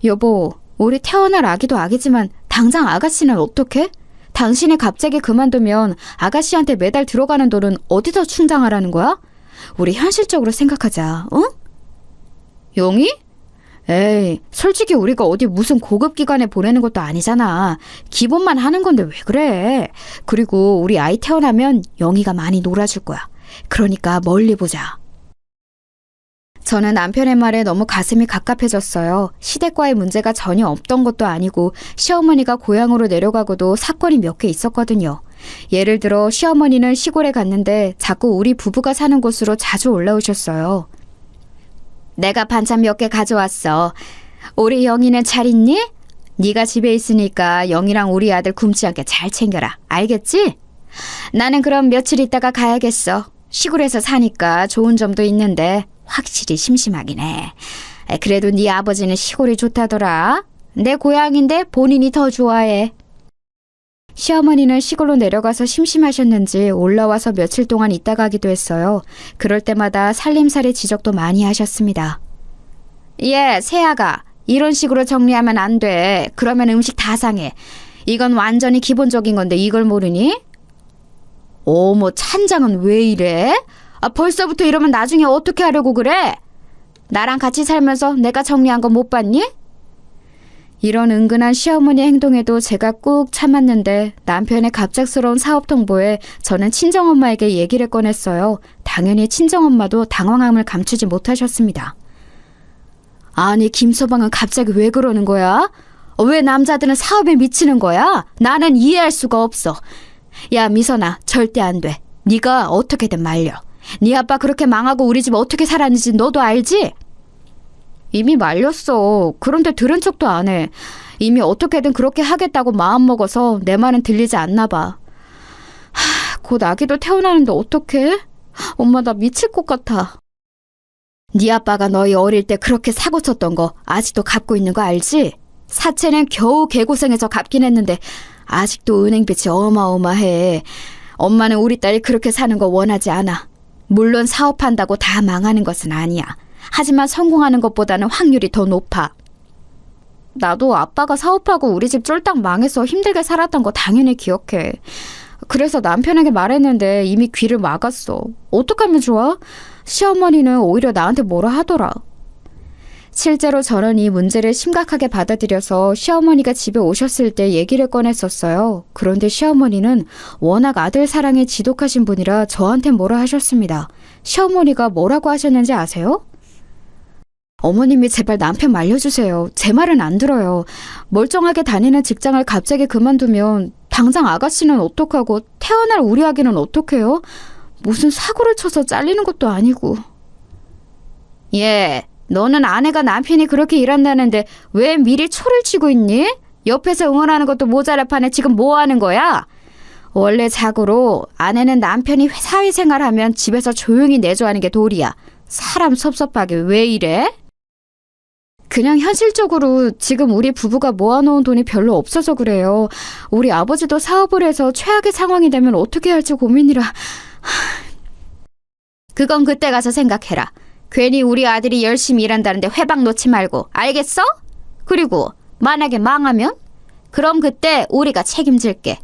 B: 여보, 우리 태어날 아기도 아기지만 당장 아가씨는 어떡해? 당신이 갑자기 그만두면 아가씨한테 매달 들어가는 돈은 어디서 충당하라는 거야? 우리 현실적으로 생각하자, 응? 영희? 에이, 솔직히 우리가 어디 무슨 고급 기관에 보내는 것도 아니잖아. 기본만 하는 건데 왜 그래? 그리고 우리 아이 태어나면 영희가 많이 놀아줄 거야. 그러니까 멀리 보자. 저는 남편의 말에 너무 가슴이 갑갑해졌어요. 시댁과의 문제가 전혀 없던 것도 아니고 시어머니가 고향으로 내려가고도 사건이 몇 개 있었거든요. 예를 들어 시어머니는 시골에 갔는데 자꾸 우리 부부가 사는 곳으로 자주 올라오셨어요. 내가 반찬 몇 개 가져왔어. 우리 영희는 잘 있니? 네가 집에 있으니까 영희랑 우리 아들 굶지 않게 잘 챙겨라. 알겠지? 나는 그럼 며칠 있다가 가야겠어. 시골에서 사니까 좋은 점도 있는데 확실히 심심하긴 해. 그래도 네 아버지는 시골이 좋다더라. 내 고향인데 본인이 더 좋아해. 시어머니는 시골로 내려가서 심심하셨는지 올라와서 며칠 동안 있다 가기도 했어요. 그럴 때마다 살림살이 지적도 많이 하셨습니다. 새아가 이런 식으로 정리하면 안 돼. 그러면 음식 다 상해. 이건 완전히 기본적인 건데 이걸 모르니? 어머, 찬장은 왜 이래? 벌써부터 이러면 나중에 어떻게 하려고 그래? 나랑 같이 살면서 내가 정리한 거 못 봤니? 이런 은근한 시어머니 행동에도 제가 꾹 참았는데 남편의 갑작스러운 사업 통보에 저는 친정엄마에게 얘기를 꺼냈어요. 당연히 친정엄마도 당황함을 감추지 못하셨습니다. 아니, 김서방은 갑자기 왜 그러는 거야? 왜 남자들은 사업에 미치는 거야? 나는 이해할 수가 없어. 야, 미선아, 절대 안 돼. 네가 어떻게든 말려. 네 아빠 그렇게 망하고 우리 집 어떻게 살았는지 너도 알지? 이미 말렸어. 그런데 들은 척도 안 해. 이미 어떻게든 그렇게 하겠다고 마음먹어서 내 말은 들리지 않나 봐. 곧 아기도 태어나는데 어떡해? 엄마, 나 미칠 것 같아. 네 아빠가 너희 어릴 때 그렇게 사고 쳤던 거 아직도 갚고 있는 거 알지? 사채는 겨우 개고생해서 갚긴 했는데 아직도 은행빚이 어마어마해. 엄마는 우리 딸이 그렇게 사는 거 원하지 않아. 물론 사업한다고 다 망하는 것은 아니야. 하지만 성공하는 것보다는 확률이 더 높아. 나도 아빠가 사업하고 우리 집 쫄딱 망해서 힘들게 살았던 거 당연히 기억해. 그래서 남편에게 말했는데 이미 귀를 막았어. 어떡하면 좋아? 시어머니는 오히려 나한테 뭐라 하더라. 실제로 저는 이 문제를 심각하게 받아들여서 시어머니가 집에 오셨을 때 얘기를 꺼냈었어요. 그런데 시어머니는 워낙 아들 사랑에 지독하신 분이라 저한테 뭐라 하셨습니다. 시어머니가 뭐라고 하셨는지 아세요? 어머님이 제발 남편 말려주세요. 제 말은 안 들어요. 멀쩡하게 다니는 직장을 갑자기 그만두면 당장 아가씨는 어떡하고 태어날 우리 아기는 어떡해요? 무슨 사고를 쳐서 잘리는 것도 아니고. 너는 아내가 남편이 그렇게 일한다는데 왜 미리 초를 치고 있니? 옆에서 응원하는 것도 모자랄 판에 지금 뭐 하는 거야? 원래 자고로 아내는 남편이 사회생활하면 집에서 조용히 내조하는 게 도리야. 사람 섭섭하게 왜 이래? 그냥 현실적으로 지금 우리 부부가 모아놓은 돈이 별로 없어서 그래요. 우리 아버지도 사업을 해서 최악의 상황이 되면 어떻게 할지 고민이라. 그건 그때 가서 생각해라. 괜히 우리 아들이 열심히 일한다는데 회방 놓지 말고, 알겠어? 그리고 만약에 망하면? 그럼 그때 우리가 책임질게.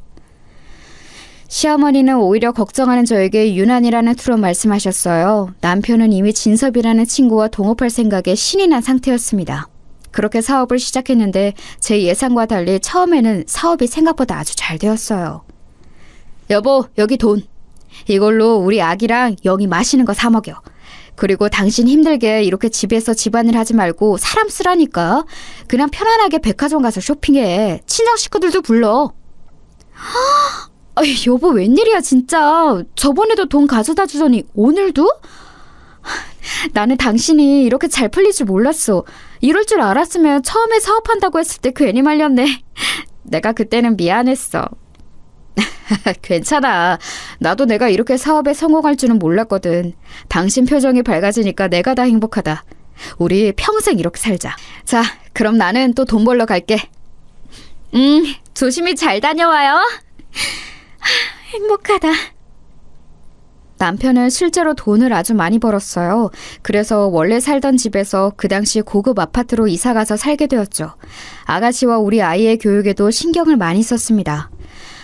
B: 시어머니는 오히려 걱정하는 저에게 유난이라는 투로 말씀하셨어요. 남편은 이미 진섭이라는 친구와 동업할 생각에 신이 난 상태였습니다. 그렇게 사업을 시작했는데 제 예상과 달리 처음에는 사업이 생각보다 아주 잘 되었어요. 여보, 여기 돈. 이걸로 우리 아기랑 영희 맛있는 거 사 먹여. 그리고 당신 힘들게 이렇게 집에서 집안일 하지 말고 사람 쓰라니까. 그냥 편안하게 백화점 가서 쇼핑해. 친정 식구들도 불러. 여보, 웬일이야 진짜. 저번에도 돈 가져다 주더니 오늘도? 나는 당신이 이렇게 잘 풀릴 줄 몰랐어. 이럴 줄 알았으면 처음에 사업한다고 했을 때 괜히 말렸네. 내가 그때는 미안했어. 괜찮아. 나도 내가 이렇게 사업에 성공할 줄은 몰랐거든. 당신 표정이 밝아지니까 내가 다 행복하다. 우리 평생 이렇게 살자. 자, 그럼 나는 또 돈 벌러 갈게. 조심히 잘 다녀와요. 행복하다. 남편은 실제로 돈을 아주 많이 벌었어요. 그래서 원래 살던 집에서 그 당시 고급 아파트로 이사가서 살게 되었죠. 아가씨와 우리 아이의 교육에도 신경을 많이 썼습니다.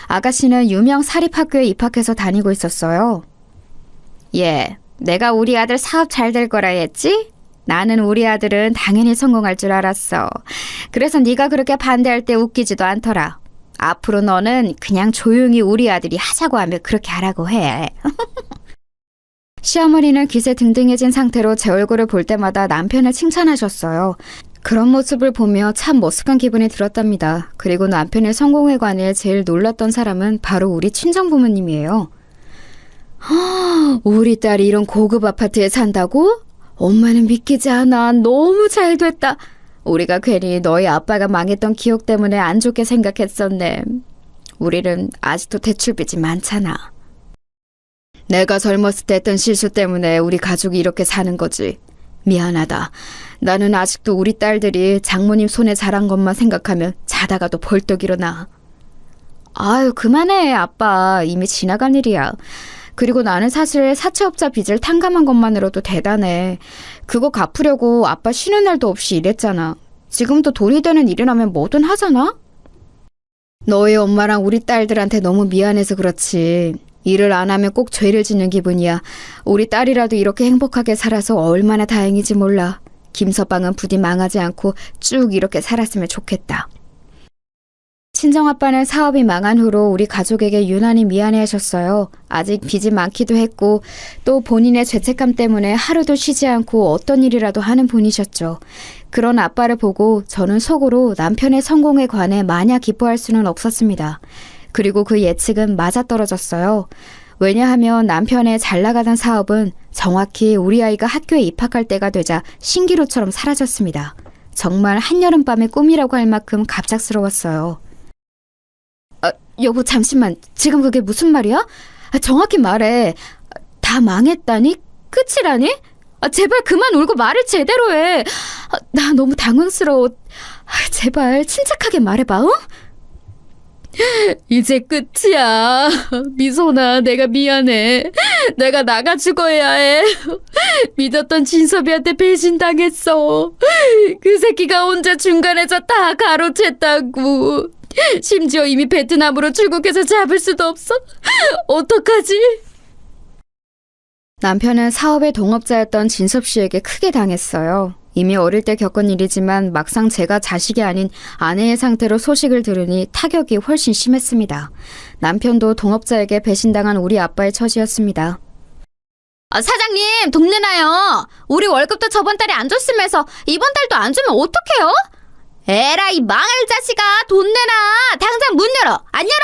B: 아가씨는 유명 사립학교에 입학해서 다니고 있었어요. 내가 우리 아들 사업 잘 될 거라 했지? 나는 우리 아들은 당연히 성공할 줄 알았어. 그래서 네가 그렇게 반대할 때 웃기지도 않더라. 앞으로 너는 그냥 조용히 우리 아들이 하자고 하면 그렇게 하라고 해. 시어머니는 기세 등등해진 상태로 제 얼굴을 볼 때마다 남편을 칭찬하셨어요. 그런 모습을 보며 참 머쓱한 기분이 들었답니다. 그리고 남편의 성공에 관해 제일 놀랐던 사람은 바로 우리 친정부모님이에요. 우리 딸이 이런 고급 아파트에 산다고? 엄마는 믿기지 않아. 너무 잘 됐다. 우리가 괜히 너희 아빠가 망했던 기억 때문에 안 좋게 생각했었네. 우리는 아직도 대출빚이 많잖아. 내가 젊었을 때 했던 실수 때문에 우리 가족이 이렇게 사는 거지. 미안하다. 나는 아직도 우리 딸들이 장모님 손에 자란 것만 생각하면 자다가도 벌떡 일어나. 아유, 그만해, 아빠. 이미 지나간 일이야. 그리고 나는 사실 사채업자 빚을 탕감한 것만으로도 대단해. 그거 갚으려고 아빠 쉬는 날도 없이 일했잖아. 지금도 돈이 되는 일이라면 뭐든 하잖아? 너희 엄마랑 우리 딸들한테 너무 미안해서 그렇지. 일을 안 하면 꼭 죄를 짓는 기분이야. 우리 딸이라도 이렇게 행복하게 살아서 얼마나 다행이지 몰라. 김서방은 부디 망하지 않고 쭉 이렇게 살았으면 좋겠다. 친정아빠는 사업이 망한 후로 우리 가족에게 유난히 미안해하셨어요. 아직 빚이 많기도 했고 또 본인의 죄책감 때문에 하루도 쉬지 않고 어떤 일이라도 하는 분이셨죠. 그런 아빠를 보고 저는 속으로 남편의 성공에 관해 마냥 기뻐할 수는 없었습니다. 그리고 그 예측은 맞아떨어졌어요. 왜냐하면 남편의 잘 나가던 사업은 정확히 우리 아이가 학교에 입학할 때가 되자 신기루처럼 사라졌습니다. 정말 한여름밤의 꿈이라고 할 만큼 갑작스러웠어요. 여보, 잠시만. 지금 그게 무슨 말이야? 정확히 말해. 다 망했다니? 끝이라니? 제발 그만 울고 말을 제대로 해. 나 너무 당황스러워. 제발 침착하게 말해봐, 응? 이제 끝이야. 미소나, 내가 미안해. 내가 나가 죽어야 해. 믿었던 진섭이한테 배신당했어. 그 새끼가 혼자 중간에서 다 가로챘다고. 심지어 이미 베트남으로 출국해서 잡을 수도 없어. 어떡하지? 남편은 사업의 동업자였던 진섭 씨에게 크게 당했어요. 이미 어릴 때 겪은 일이지만 막상 제가 자식이 아닌 아내의 상태로 소식을 들으니 타격이 훨씬 심했습니다. 남편도 동업자에게 배신당한 우리 아빠의 처지였습니다.
C: 사장님, 돈 내놔요. 우리 월급도 저번 달에 안 줬으면서 이번 달도 안 주면 어떡해요? 에라이 망할 자식아, 돈 내놔. 당장 문 열어. 안 열어?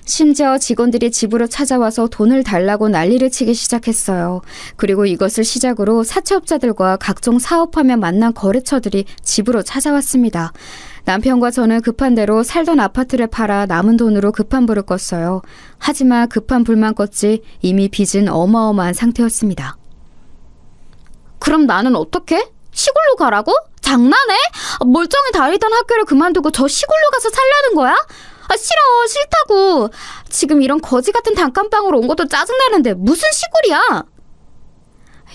B: 심지어 직원들이 집으로 찾아와서 돈을 달라고 난리를 치기 시작했어요. 그리고 이것을 시작으로 사채업자들과 각종 사업하며 만난 거래처들이 집으로 찾아왔습니다. 남편과 저는 급한 대로 살던 아파트를 팔아 남은 돈으로 급한 불을 껐어요. 하지만 급한 불만 껐지 이미 빚은 어마어마한 상태였습니다.
C: 그럼 나는 어떡해? 시골로 가라고? 장난해? 멀쩡히 다니던 학교를 그만두고 저 시골로 가서 살려는 거야? 싫어, 싫다고. 지금 이런 거지 같은 단칸방으로 온 것도 짜증나는데 무슨 시골이야?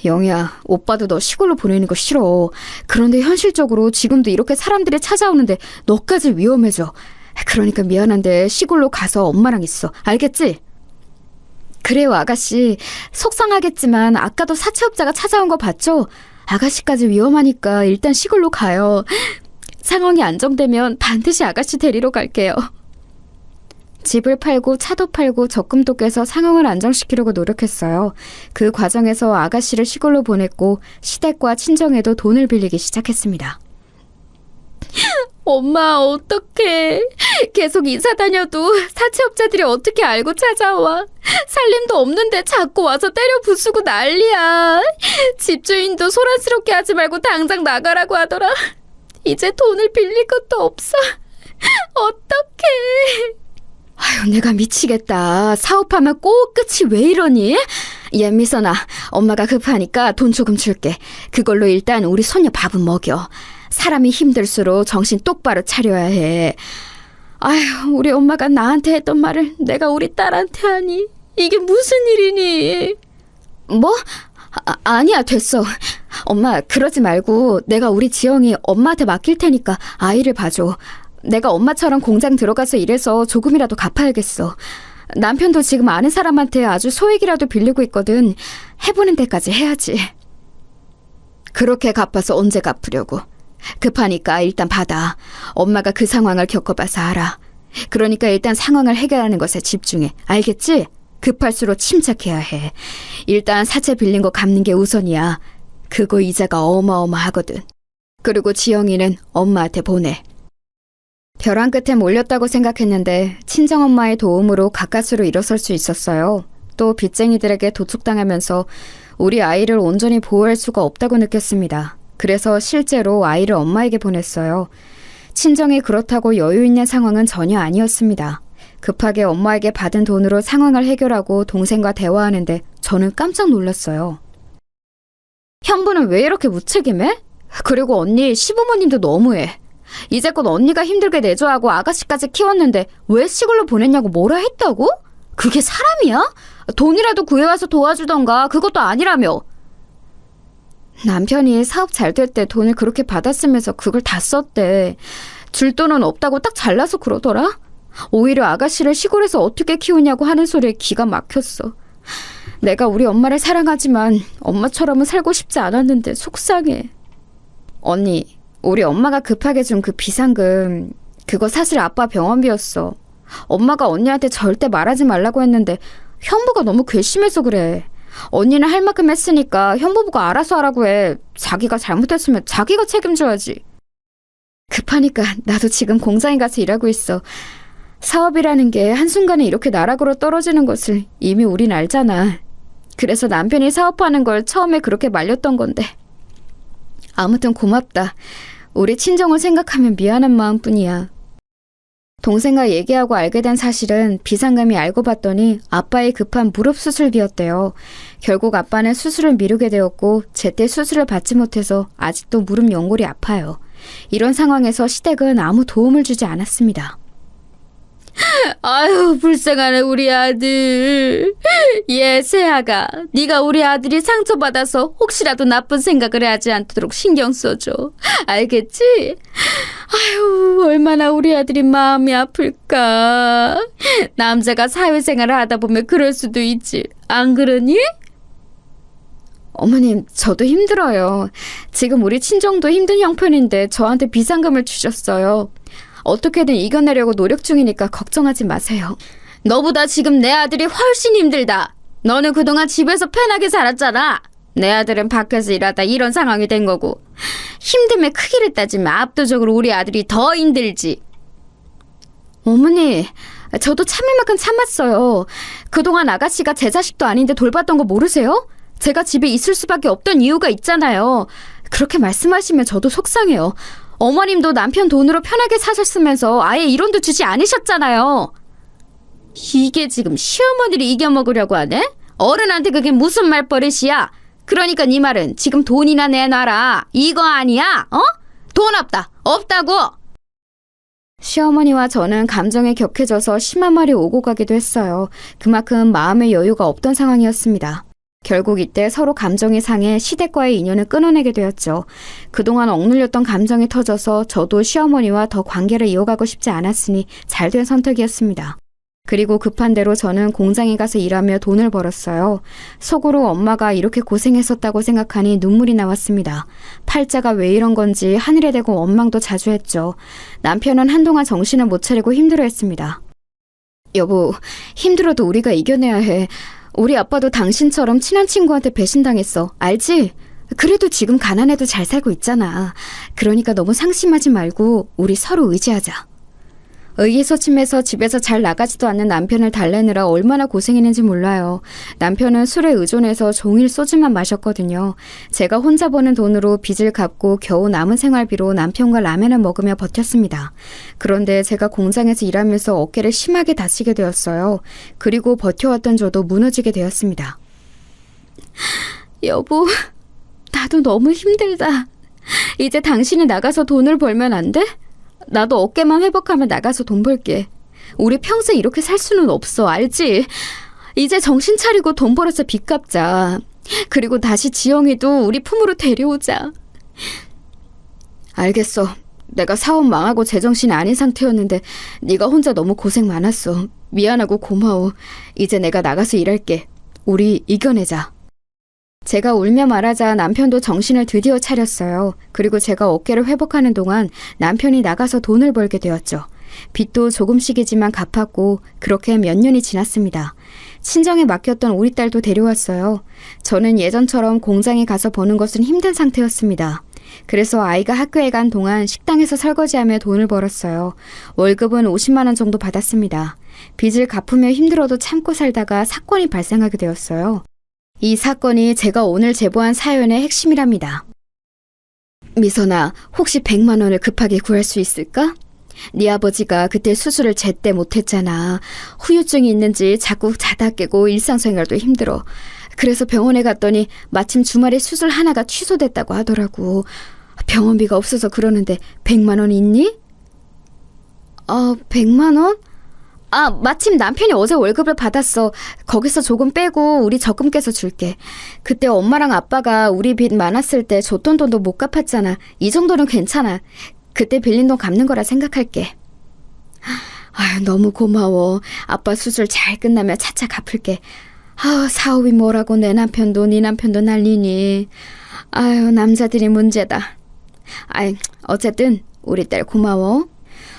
B: 영희야, 오빠도 너 시골로 보내는 거 싫어. 그런데 현실적으로 지금도 이렇게 사람들이 찾아오는데 너까지 위험해져. 그러니까 미안한데 시골로 가서 엄마랑 있어. 알겠지? 그래요, 아가씨. 속상하겠지만 아까도 사채업자가 찾아온 거 봤죠? 아가씨까지 위험하니까 일단 시골로 가요. 상황이 안정되면 반드시 아가씨 데리러 갈게요. 집을 팔고 차도 팔고 적금도 깨서 상황을 안정시키려고 노력했어요. 그 과정에서 아가씨를 시골로 보냈고 시댁과 친정에도 돈을 빌리기 시작했습니다. 엄마, 어떡해. 계속 이사 다녀도 사채업자들이 어떻게 알고 찾아와. 살림도 없는데 자꾸 와서 때려 부수고 난리야. 집주인도 소란스럽게 하지 말고 당장 나가라고 하더라. 이제 돈을 빌릴 것도 없어. 어떡해. 아유, 내가 미치겠다. 사업하면 꼭 끝이 왜 이러니? 미선아, 엄마가 급하니까 돈 조금 줄게. 그걸로 일단 우리 손녀 밥은 먹여. 사람이 힘들수록 정신 똑바로 차려야 해. 아휴, 우리 엄마가 나한테 했던 말을 내가 우리 딸한테 하니. 이게 무슨 일이니? 뭐? 아니야, 됐어. 엄마, 그러지 말고 내가 우리 지영이 엄마한테 맡길 테니까 아이를 봐줘. 내가 엄마처럼 공장 들어가서 일해서 조금이라도 갚아야겠어. 남편도 지금 아는 사람한테 아주 소액이라도 빌리고 있거든. 해보는 데까지 해야지. 그렇게 갚아서 언제 갚으려고. 급하니까 일단 받아. 엄마가 그 상황을 겪어봐서 알아. 그러니까 일단 상황을 해결하는 것에 집중해. 알겠지? 급할수록 침착해야 해. 일단 사채 빌린 거 갚는 게 우선이야. 그거 이자가 어마어마하거든. 그리고 지영이는 엄마한테 보내. 벼랑 끝에 몰렸다고 생각했는데 친정엄마의 도움으로 가까스로 일어설 수 있었어요. 또 빚쟁이들에게 도축당하면서 우리 아이를 온전히 보호할 수가 없다고 느꼈습니다. 그래서 실제로 아이를 엄마에게 보냈어요. 친정이 그렇다고 여유 있는 상황은 전혀 아니었습니다. 급하게 엄마에게 받은 돈으로 상황을 해결하고 동생과 대화하는데 저는 깜짝 놀랐어요. 형부는 왜 이렇게 무책임해? 그리고 언니 시부모님도 너무해. 이제껏 언니가 힘들게 내조하고 아가씨까지 키웠는데 왜 시골로 보냈냐고 뭐라 했다고? 그게 사람이야? 돈이라도 구해와서 도와주던가. 그것도 아니라며. 남편이 사업 잘 될 때 돈을 그렇게 받았으면서 그걸 다 썼대. 줄 돈은 없다고 딱 잘라서 그러더라. 오히려 아가씨를 시골에서 어떻게 키우냐고 하는 소리에 기가 막혔어. 내가 우리 엄마를 사랑하지만 엄마처럼은 살고 싶지 않았는데 속상해. 언니, 우리 엄마가 급하게 준 그 비상금, 그거 사실 아빠 병원비였어. 엄마가 언니한테 절대 말하지 말라고 했는데 형부가 너무 괘씸해서 그래. 언니는 할 만큼 했으니까 형부가 알아서 하라고 해. 자기가 잘못했으면 자기가 책임져야지. 급하니까 나도 지금 공장에 가서 일하고 있어. 사업이라는 게 한순간에 이렇게 나락으로 떨어지는 것을 이미 우린 알잖아. 그래서 남편이 사업하는 걸 처음에 그렇게 말렸던 건데. 아무튼 고맙다. 우리 친정을 생각하면 미안한 마음뿐이야. 동생과 얘기하고 알게 된 사실은 비상금이 알고 봤더니 아빠의 급한 무릎 수술비였대요. 결국 아빠는 수술을 미루게 되었고 제때 수술을 받지 못해서 아직도 무릎 연골이 아파요. 이런 상황에서 시댁은 아무 도움을 주지 않았습니다. 아유, 불쌍하네 우리 아들. 얘 세아가, 네가 우리 아들이 상처받아서 혹시라도 나쁜 생각을 하지 않도록 신경 써줘. 알겠지? 아유, 얼마나 우리 아들이 마음이 아플까. 남자가 사회생활을 하다 보면 그럴 수도 있지. 안 그러니? 어머님, 저도 힘들어요. 지금 우리 친정도 힘든 형편인데 저한테 비상금을 주셨어요. 어떻게든 이겨내려고 노력 중이니까 걱정하지 마세요. 너보다 지금 내 아들이 훨씬 힘들다. 너는 그동안 집에서 편하게 살았잖아. 내 아들은 밖에서 일하다 이런 상황이 된 거고. 힘듦의 크기를 따지면 압도적으로 우리 아들이 더 힘들지. 어머니, 저도 참을 만큼 참았어요. 그동안 아가씨가 제 자식도 아닌데 돌봤던 거 모르세요? 제가 집에 있을 수밖에 없던 이유가 있잖아요. 그렇게 말씀하시면 저도 속상해요. 어머님도 남편 돈으로 편하게 사셨으면서 아예 이론도 주지 않으셨잖아요. 이게 지금 시어머니를 이겨먹으려고 하네? 어른한테 그게 무슨 말버릇이야? 그러니까 네 말은 지금 돈이나 내놔라. 이거 아니야? 어? 돈 없다. 없다고. 시어머니와 저는 감정에 격해져서 심한 말이 오고 가기도 했어요. 그만큼 마음의 여유가 없던 상황이었습니다. 결국 이때 서로 감정이 상해 시댁과의 인연을 끊어내게 되었죠. 그동안 억눌렸던 감정이 터져서 저도 시어머니와 더 관계를 이어가고 싶지 않았으니 잘된 선택이었습니다. 그리고 급한 대로 저는 공장에 가서 일하며 돈을 벌었어요. 속으로 엄마가 이렇게 고생했었다고 생각하니 눈물이 나왔습니다. 팔자가 왜 이런 건지 하늘에 대고 원망도 자주 했죠. 남편은 한동안 정신을 못 차리고 힘들어했습니다. 여보, 힘들어도 우리가 이겨내야 해. 우리 아빠도 당신처럼 친한 친구한테 배신당했어. 알지? 그래도 지금 가난해도 잘 살고 있잖아. 그러니까 너무 상심하지 말고 우리 서로 의지하자. 의기소침해서 집에서 잘 나가지도 않는 남편을 달래느라 얼마나 고생했는지 몰라요. 남편은 술에 의존해서 종일 소주만 마셨거든요. 제가 혼자 버는 돈으로 빚을 갚고 겨우 남은 생활비로 남편과 라면을 먹으며 버텼습니다. 그런데 제가 공장에서 일하면서 어깨를 심하게 다치게 되었어요. 그리고 버텨왔던 저도 무너지게 되었습니다. 여보, 나도 너무 힘들다. 이제 당신이 나가서 돈을 벌면 안 돼? 나도 어깨만 회복하면 나가서 돈 벌게. 우리 평생 이렇게 살 수는 없어, 알지? 이제 정신 차리고 돈 벌어서 빚 갚자. 그리고 다시 지영이도 우리 품으로 데려오자. 알겠어. 내가 사업 망하고 제정신이 아닌 상태였는데 네가 혼자 너무 고생 많았어. 미안하고 고마워. 이제 내가 나가서 일할게. 우리 이겨내자. 제가 울며 말하자 남편도 정신을 드디어 차렸어요. 그리고 제가 어깨를 회복하는 동안 남편이 나가서 돈을 벌게 되었죠. 빚도 조금씩이지만 갚았고 그렇게 몇 년이 지났습니다. 친정에 맡겼던 우리 딸도 데려왔어요. 저는 예전처럼 공장에 가서 버는 것은 힘든 상태였습니다. 그래서 아이가 학교에 간 동안 식당에서 설거지하며 돈을 벌었어요. 월급은 50만 원 정도 받았습니다. 빚을 갚으며 힘들어도 참고 살다가 사건이 발생하게 되었어요. 이 사건이 제가 오늘 제보한 사연의 핵심이랍니다. 미선아, 혹시 100만 원을 급하게 구할 수 있을까? 네 아버지가 그때 수술을 제때 못했잖아. 후유증이 있는지 자꾸 자다 깨고 일상생활도 힘들어. 그래서 병원에 갔더니 마침 주말에 수술 하나가 취소됐다고 하더라고. 병원비가 없어서 그러는데 100만 원 있니? 100만 원? 마침 남편이 어제 월급을 받았어. 거기서 조금 빼고 우리 적금 깨서 줄게. 그때 엄마랑 아빠가 우리 빚 많았을 때 줬던 돈도 못 갚았잖아. 이 정도는 괜찮아. 그때 빌린 돈 갚는 거라 생각할게. 아유, 너무 고마워. 아빠 수술 잘 끝나면 차차 갚을게. 사업이 뭐라고 내 남편도 네 남편도 난리니. 아유, 남자들이 문제다. 어쨌든 우리 딸 고마워.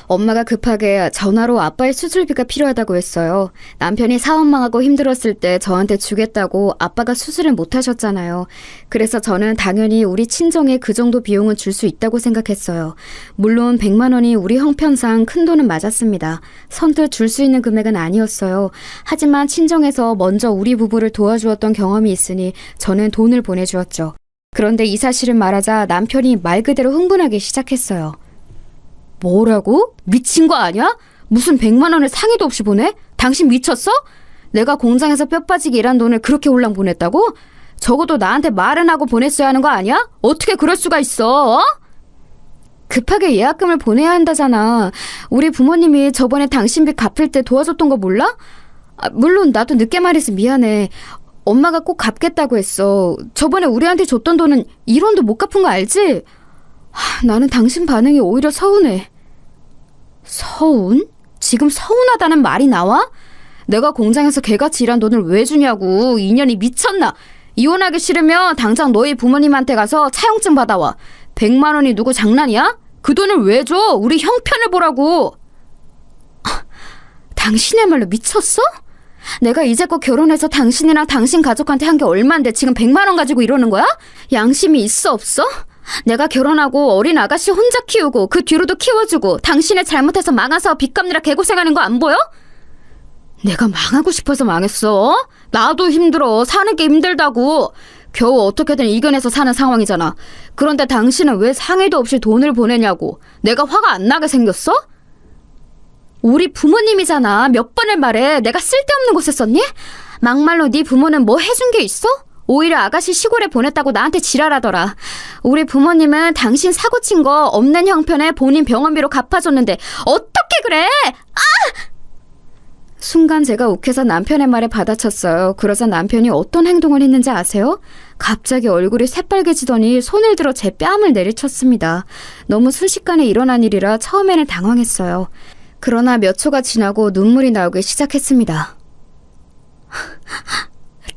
B: 엄마가 급하게 전화로 아빠의 수술비가 필요하다고 했어요. 남편이 사업 망하고 힘들었을 때 저한테 주겠다고 아빠가 수술을 못 하셨잖아요. 그래서 저는 당연히 우리 친정에 그 정도 비용은 줄 수 있다고 생각했어요. 물론 100만 원이 우리 형편상 큰 돈은 맞았습니다. 선뜻 줄 수 있는 금액은 아니었어요. 하지만 친정에서 먼저 우리 부부를 도와주었던 경험이 있으니 저는 돈을 보내주었죠. 그런데 이 사실을 말하자 남편이 말 그대로 흥분하기 시작했어요. 뭐라고? 미친 거 아니야? 무슨 100만 원을 상의도 없이 보내? 당신 미쳤어? 내가 공장에서 뼈 빠지게 일한 돈을 그렇게 홀랑 보냈다고? 적어도 나한테 말은 하고 보냈어야 하는 거 아니야? 어떻게 그럴 수가 있어? 급하게 예약금을 보내야 한다잖아. 우리 부모님이 저번에 당신 빚 갚을 때 도와줬던 거 몰라? 물론 나도 늦게 말해서 미안해. 엄마가 꼭 갚겠다고 했어. 저번에 우리한테 줬던 돈은 1원도 못 갚은 거 알지? 나는 당신 반응이 오히려 서운해. 서운? 지금 서운하다는 말이 나와? 내가 공장에서 개같이 일한 돈을 왜 주냐고. 인연이 미쳤나? 이혼하기 싫으면 당장 너희 부모님한테 가서 차용증 받아와. 100만 원이 누구 장난이야? 그 돈을 왜 줘? 우리 형편을 보라고. 당신이야말로 미쳤어? 내가 이제껏 결혼해서 당신이랑 당신 가족한테 한 게 얼만데 지금 100만 원 가지고 이러는 거야? 양심이 있어 없어? 내가 결혼하고 어린 아가씨 혼자 키우고 그 뒤로도 키워주고 당신의 잘못해서 망해서 빚 갚느라 개고생하는 거 안 보여? 내가 망하고 싶어서 망했어. 나도 힘들어. 사는 게 힘들다고. 겨우 어떻게든 이겨내서 사는 상황이잖아. 그런데 당신은 왜 상의도 없이 돈을 보내냐고. 내가 화가 안 나게 생겼어? 우리 부모님이잖아. 몇 번을 말해. 내가 쓸데없는 곳에 썼니? 막말로 네 부모는 뭐 해준 게 있어? 오히려 아가씨 시골에 보냈다고 나한테 지랄하더라. 우리 부모님은 당신 사고 친 거 없는 형편에 본인 병원비로 갚아줬는데 어떻게 그래? 순간 제가 욱해서 남편의 말에 받아쳤어요. 그러자 남편이 어떤 행동을 했는지 아세요? 갑자기 얼굴이 새빨개지더니 손을 들어 제 뺨을 내리쳤습니다. 너무 순식간에 일어난 일이라 처음에는 당황했어요. 그러나 몇 초가 지나고 눈물이 나오기 시작했습니다.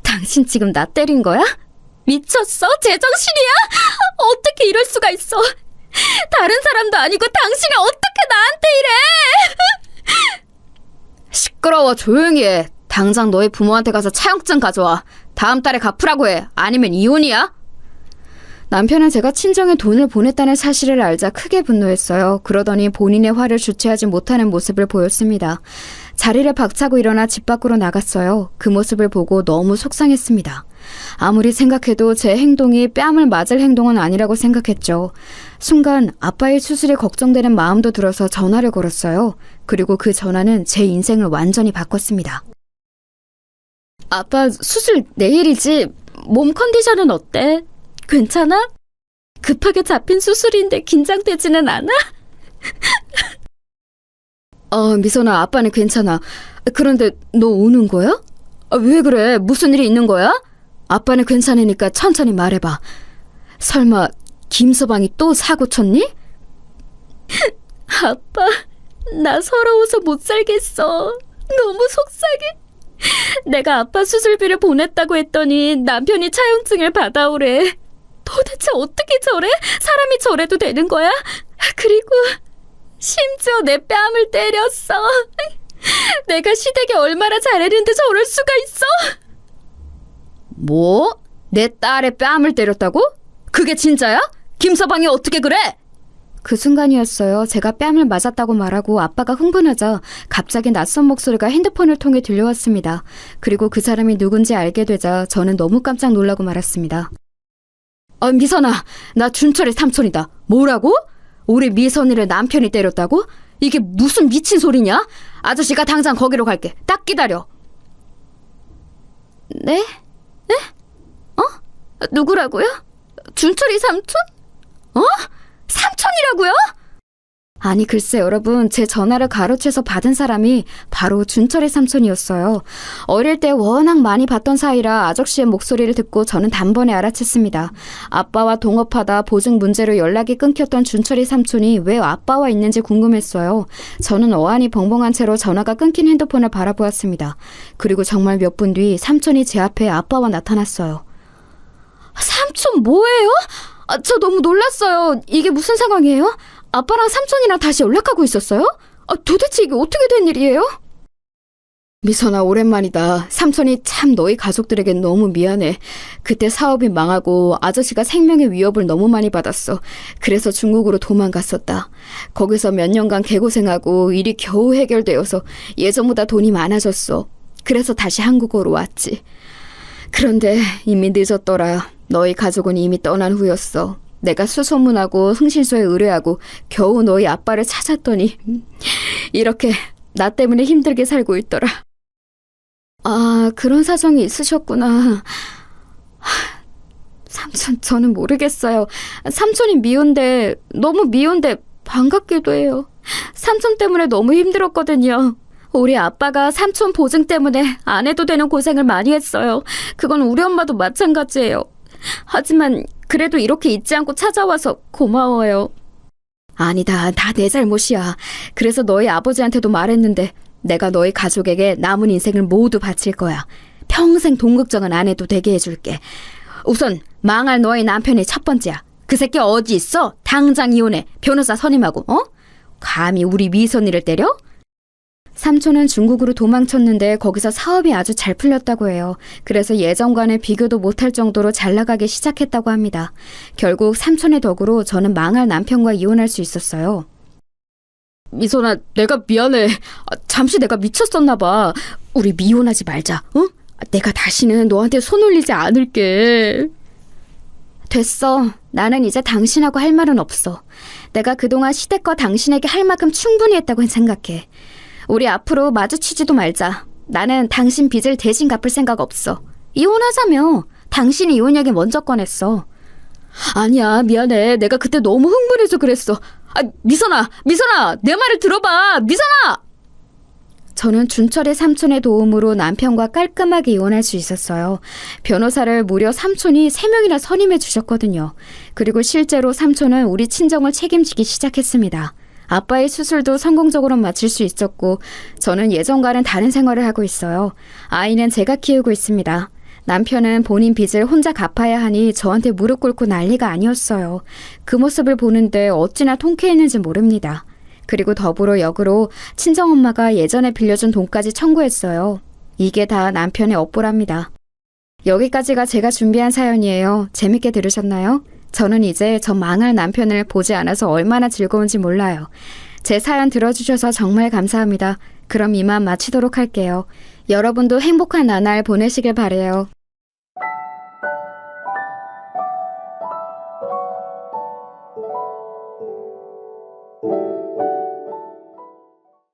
B: 당신 지금 나 때린 거야?
C: 미쳤어? 제정신이야? 어떻게 이럴 수가 있어? 다른 사람도 아니고 당신이 어떻게 나한테 이래?
B: 시끄러워, 조용히 해. 당장 너희 부모한테 가서 차용증 가져와. 다음 달에 갚으라고 해. 아니면 이혼이야? 남편은 제가 친정에 돈을 보냈다는 사실을 알자 크게 분노했어요. 그러더니 본인의 화를 주체하지 못하는 모습을 보였습니다. 자리를 박차고 일어나 집 밖으로 나갔어요. 그 모습을 보고 너무 속상했습니다. 아무리 생각해도 제 행동이 뺨을 맞을 행동은 아니라고 생각했죠. 순간 아빠의 수술이 걱정되는 마음도 들어서 전화를 걸었어요. 그리고 그 전화는 제 인생을 완전히 바꿨습니다.
C: 아빠 수술 내일이지. 몸 컨디션은 어때? 괜찮아? 급하게 잡힌 수술인데 긴장되지는 않아?
B: 미선아, 아빠는 괜찮아. 그런데 너 우는 거야? 왜 그래? 무슨 일이 있는 거야? 아빠는 괜찮으니까 천천히 말해봐. 설마 김서방이 또 사고 쳤니?
C: 아빠, 나 서러워서 못 살겠어. 너무 속상해. 내가 아빠 수술비를 보냈다고 했더니 남편이 차용증을 받아오래. 도대체 어떻게 저래? 사람이 저래도 되는 거야? 그리고 심지어 내 뺨을 때렸어. 내가 시댁에 얼마나 잘했는데 저럴 수가 있어?
B: 뭐? 내 딸의 뺨을 때렸다고? 그게 진짜야? 김서방이 어떻게 그래? 그 순간이었어요. 제가 뺨을 맞았다고 말하고 아빠가 흥분하자 갑자기 낯선 목소리가 핸드폰을 통해 들려왔습니다. 그리고 그 사람이 누군지 알게 되자 저는 너무 깜짝 놀라고 말았습니다. 미선아, 나 준철의 삼촌이다. 뭐라고? 우리 미선이를 남편이 때렸다고? 이게 무슨 미친 소리냐? 아저씨가 당장 거기로 갈게. 딱 기다려.
C: 네? 네? 누구라고요? 준철이 삼촌?
B: 삼촌이라고요? 아니 글쎄 여러분, 제 전화를 가로채서 받은 사람이 바로 준철의 삼촌이었어요. 어릴 때 워낙 많이 봤던 사이라 아저씨의 목소리를 듣고 저는 단번에 알아챘습니다. 아빠와 동업하다 보증 문제로 연락이 끊겼던 준철이 삼촌이 왜 아빠와 있는지 궁금했어요. 저는 어안이 벙벙한 채로 전화가 끊긴 핸드폰을 바라보았습니다. 그리고 정말 몇 분 뒤 삼촌이 제 앞에 아빠와 나타났어요. 삼촌 뭐예요? 저 너무 놀랐어요. 이게 무슨 상황이에요? 아빠랑 삼촌이랑 다시 연락하고 있었어요? 도대체 이게 어떻게 된 일이에요? 미선아, 오랜만이다. 삼촌이 참 너희 가족들에게 너무 미안해. 그때 사업이 망하고 아저씨가 생명의 위협을 너무 많이 받았어. 그래서 중국으로 도망갔었다. 거기서 몇 년간 개고생하고 일이 겨우 해결되어서 예전보다 돈이 많아졌어. 그래서 다시 한국으로 왔지. 그런데 이미 늦었더라. 너희 가족은 이미 떠난 후였어. 내가 수소문하고 흥신소에 의뢰하고 겨우 너희 아빠를 찾았더니 이렇게 나 때문에 힘들게 살고 있더라. 그런 사정이 있으셨구나. 삼촌, 저는 모르겠어요. 삼촌이 미운데, 너무 미운데 반갑기도 해요. 삼촌 때문에 너무 힘들었거든요. 우리 아빠가 삼촌 보증 때문에 안 해도 되는 고생을 많이 했어요. 그건 우리 엄마도 마찬가지예요. 하지만 그래도 이렇게 잊지 않고 찾아와서 고마워요. 아니다, 다 내 잘못이야. 그래서 너희 아버지한테도 말했는데 내가 너희 가족에게 남은 인생을 모두 바칠 거야. 평생 돈 걱정은 안 해도 되게 해줄게. 우선 망할 너희 남편이 첫 번째야. 그 새끼 어디 있어? 당장 이혼해. 변호사 선임하고. 감히 우리 미선이를 때려? 삼촌은 중국으로 도망쳤는데 거기서 사업이 아주 잘 풀렸다고 해요. 그래서 예전과는 비교도 못할 정도로 잘 나가기 시작했다고 합니다. 결국 삼촌의 덕으로 저는 망할 남편과 이혼할 수 있었어요. 미선아, 내가 미안해. 잠시 내가 미쳤었나 봐. 우리 미혼하지 말자. 내가 다시는 너한테 손 올리지 않을게. 됐어. 나는 이제 당신하고 할 말은 없어. 내가 그동안 시댁과 당신에게 할 만큼 충분히 했다고 생각해. 우리 앞으로 마주치지도 말자. 나는 당신 빚을 대신 갚을 생각 없어. 이혼하자며. 당신이 이혼 얘기 먼저 꺼냈어. 아니야, 미안해. 내가 그때 너무 흥분해서 그랬어. 미선아, 내 말을 들어봐. 미선아! 저는 준철의 삼촌의 도움으로 남편과 깔끔하게 이혼할 수 있었어요. 변호사를 무려 삼촌이 3명이나 선임해 주셨거든요. 그리고 실제로 삼촌은 우리 친정을 책임지기 시작했습니다. 아빠의 수술도 성공적으로 마칠 수 있었고 저는 예전과는 다른 생활을 하고 있어요. 아이는 제가 키우고 있습니다. 남편은 본인 빚을 혼자 갚아야 하니 저한테 무릎 꿇고 난리가 아니었어요. 그 모습을 보는데 어찌나 통쾌했는지 모릅니다. 그리고 더불어 역으로 친정엄마가 예전에 빌려준 돈까지 청구했어요. 이게 다 남편의 업보랍니다. 여기까지가 제가 준비한 사연이에요. 재밌게 들으셨나요? 저는 이제 저 망할 남편을 보지 않아서 얼마나 즐거운지 몰라요. 제 사연 들어주셔서 정말 감사합니다. 그럼 이만 마치도록 할게요. 여러분도 행복한 나날 보내시길 바래요.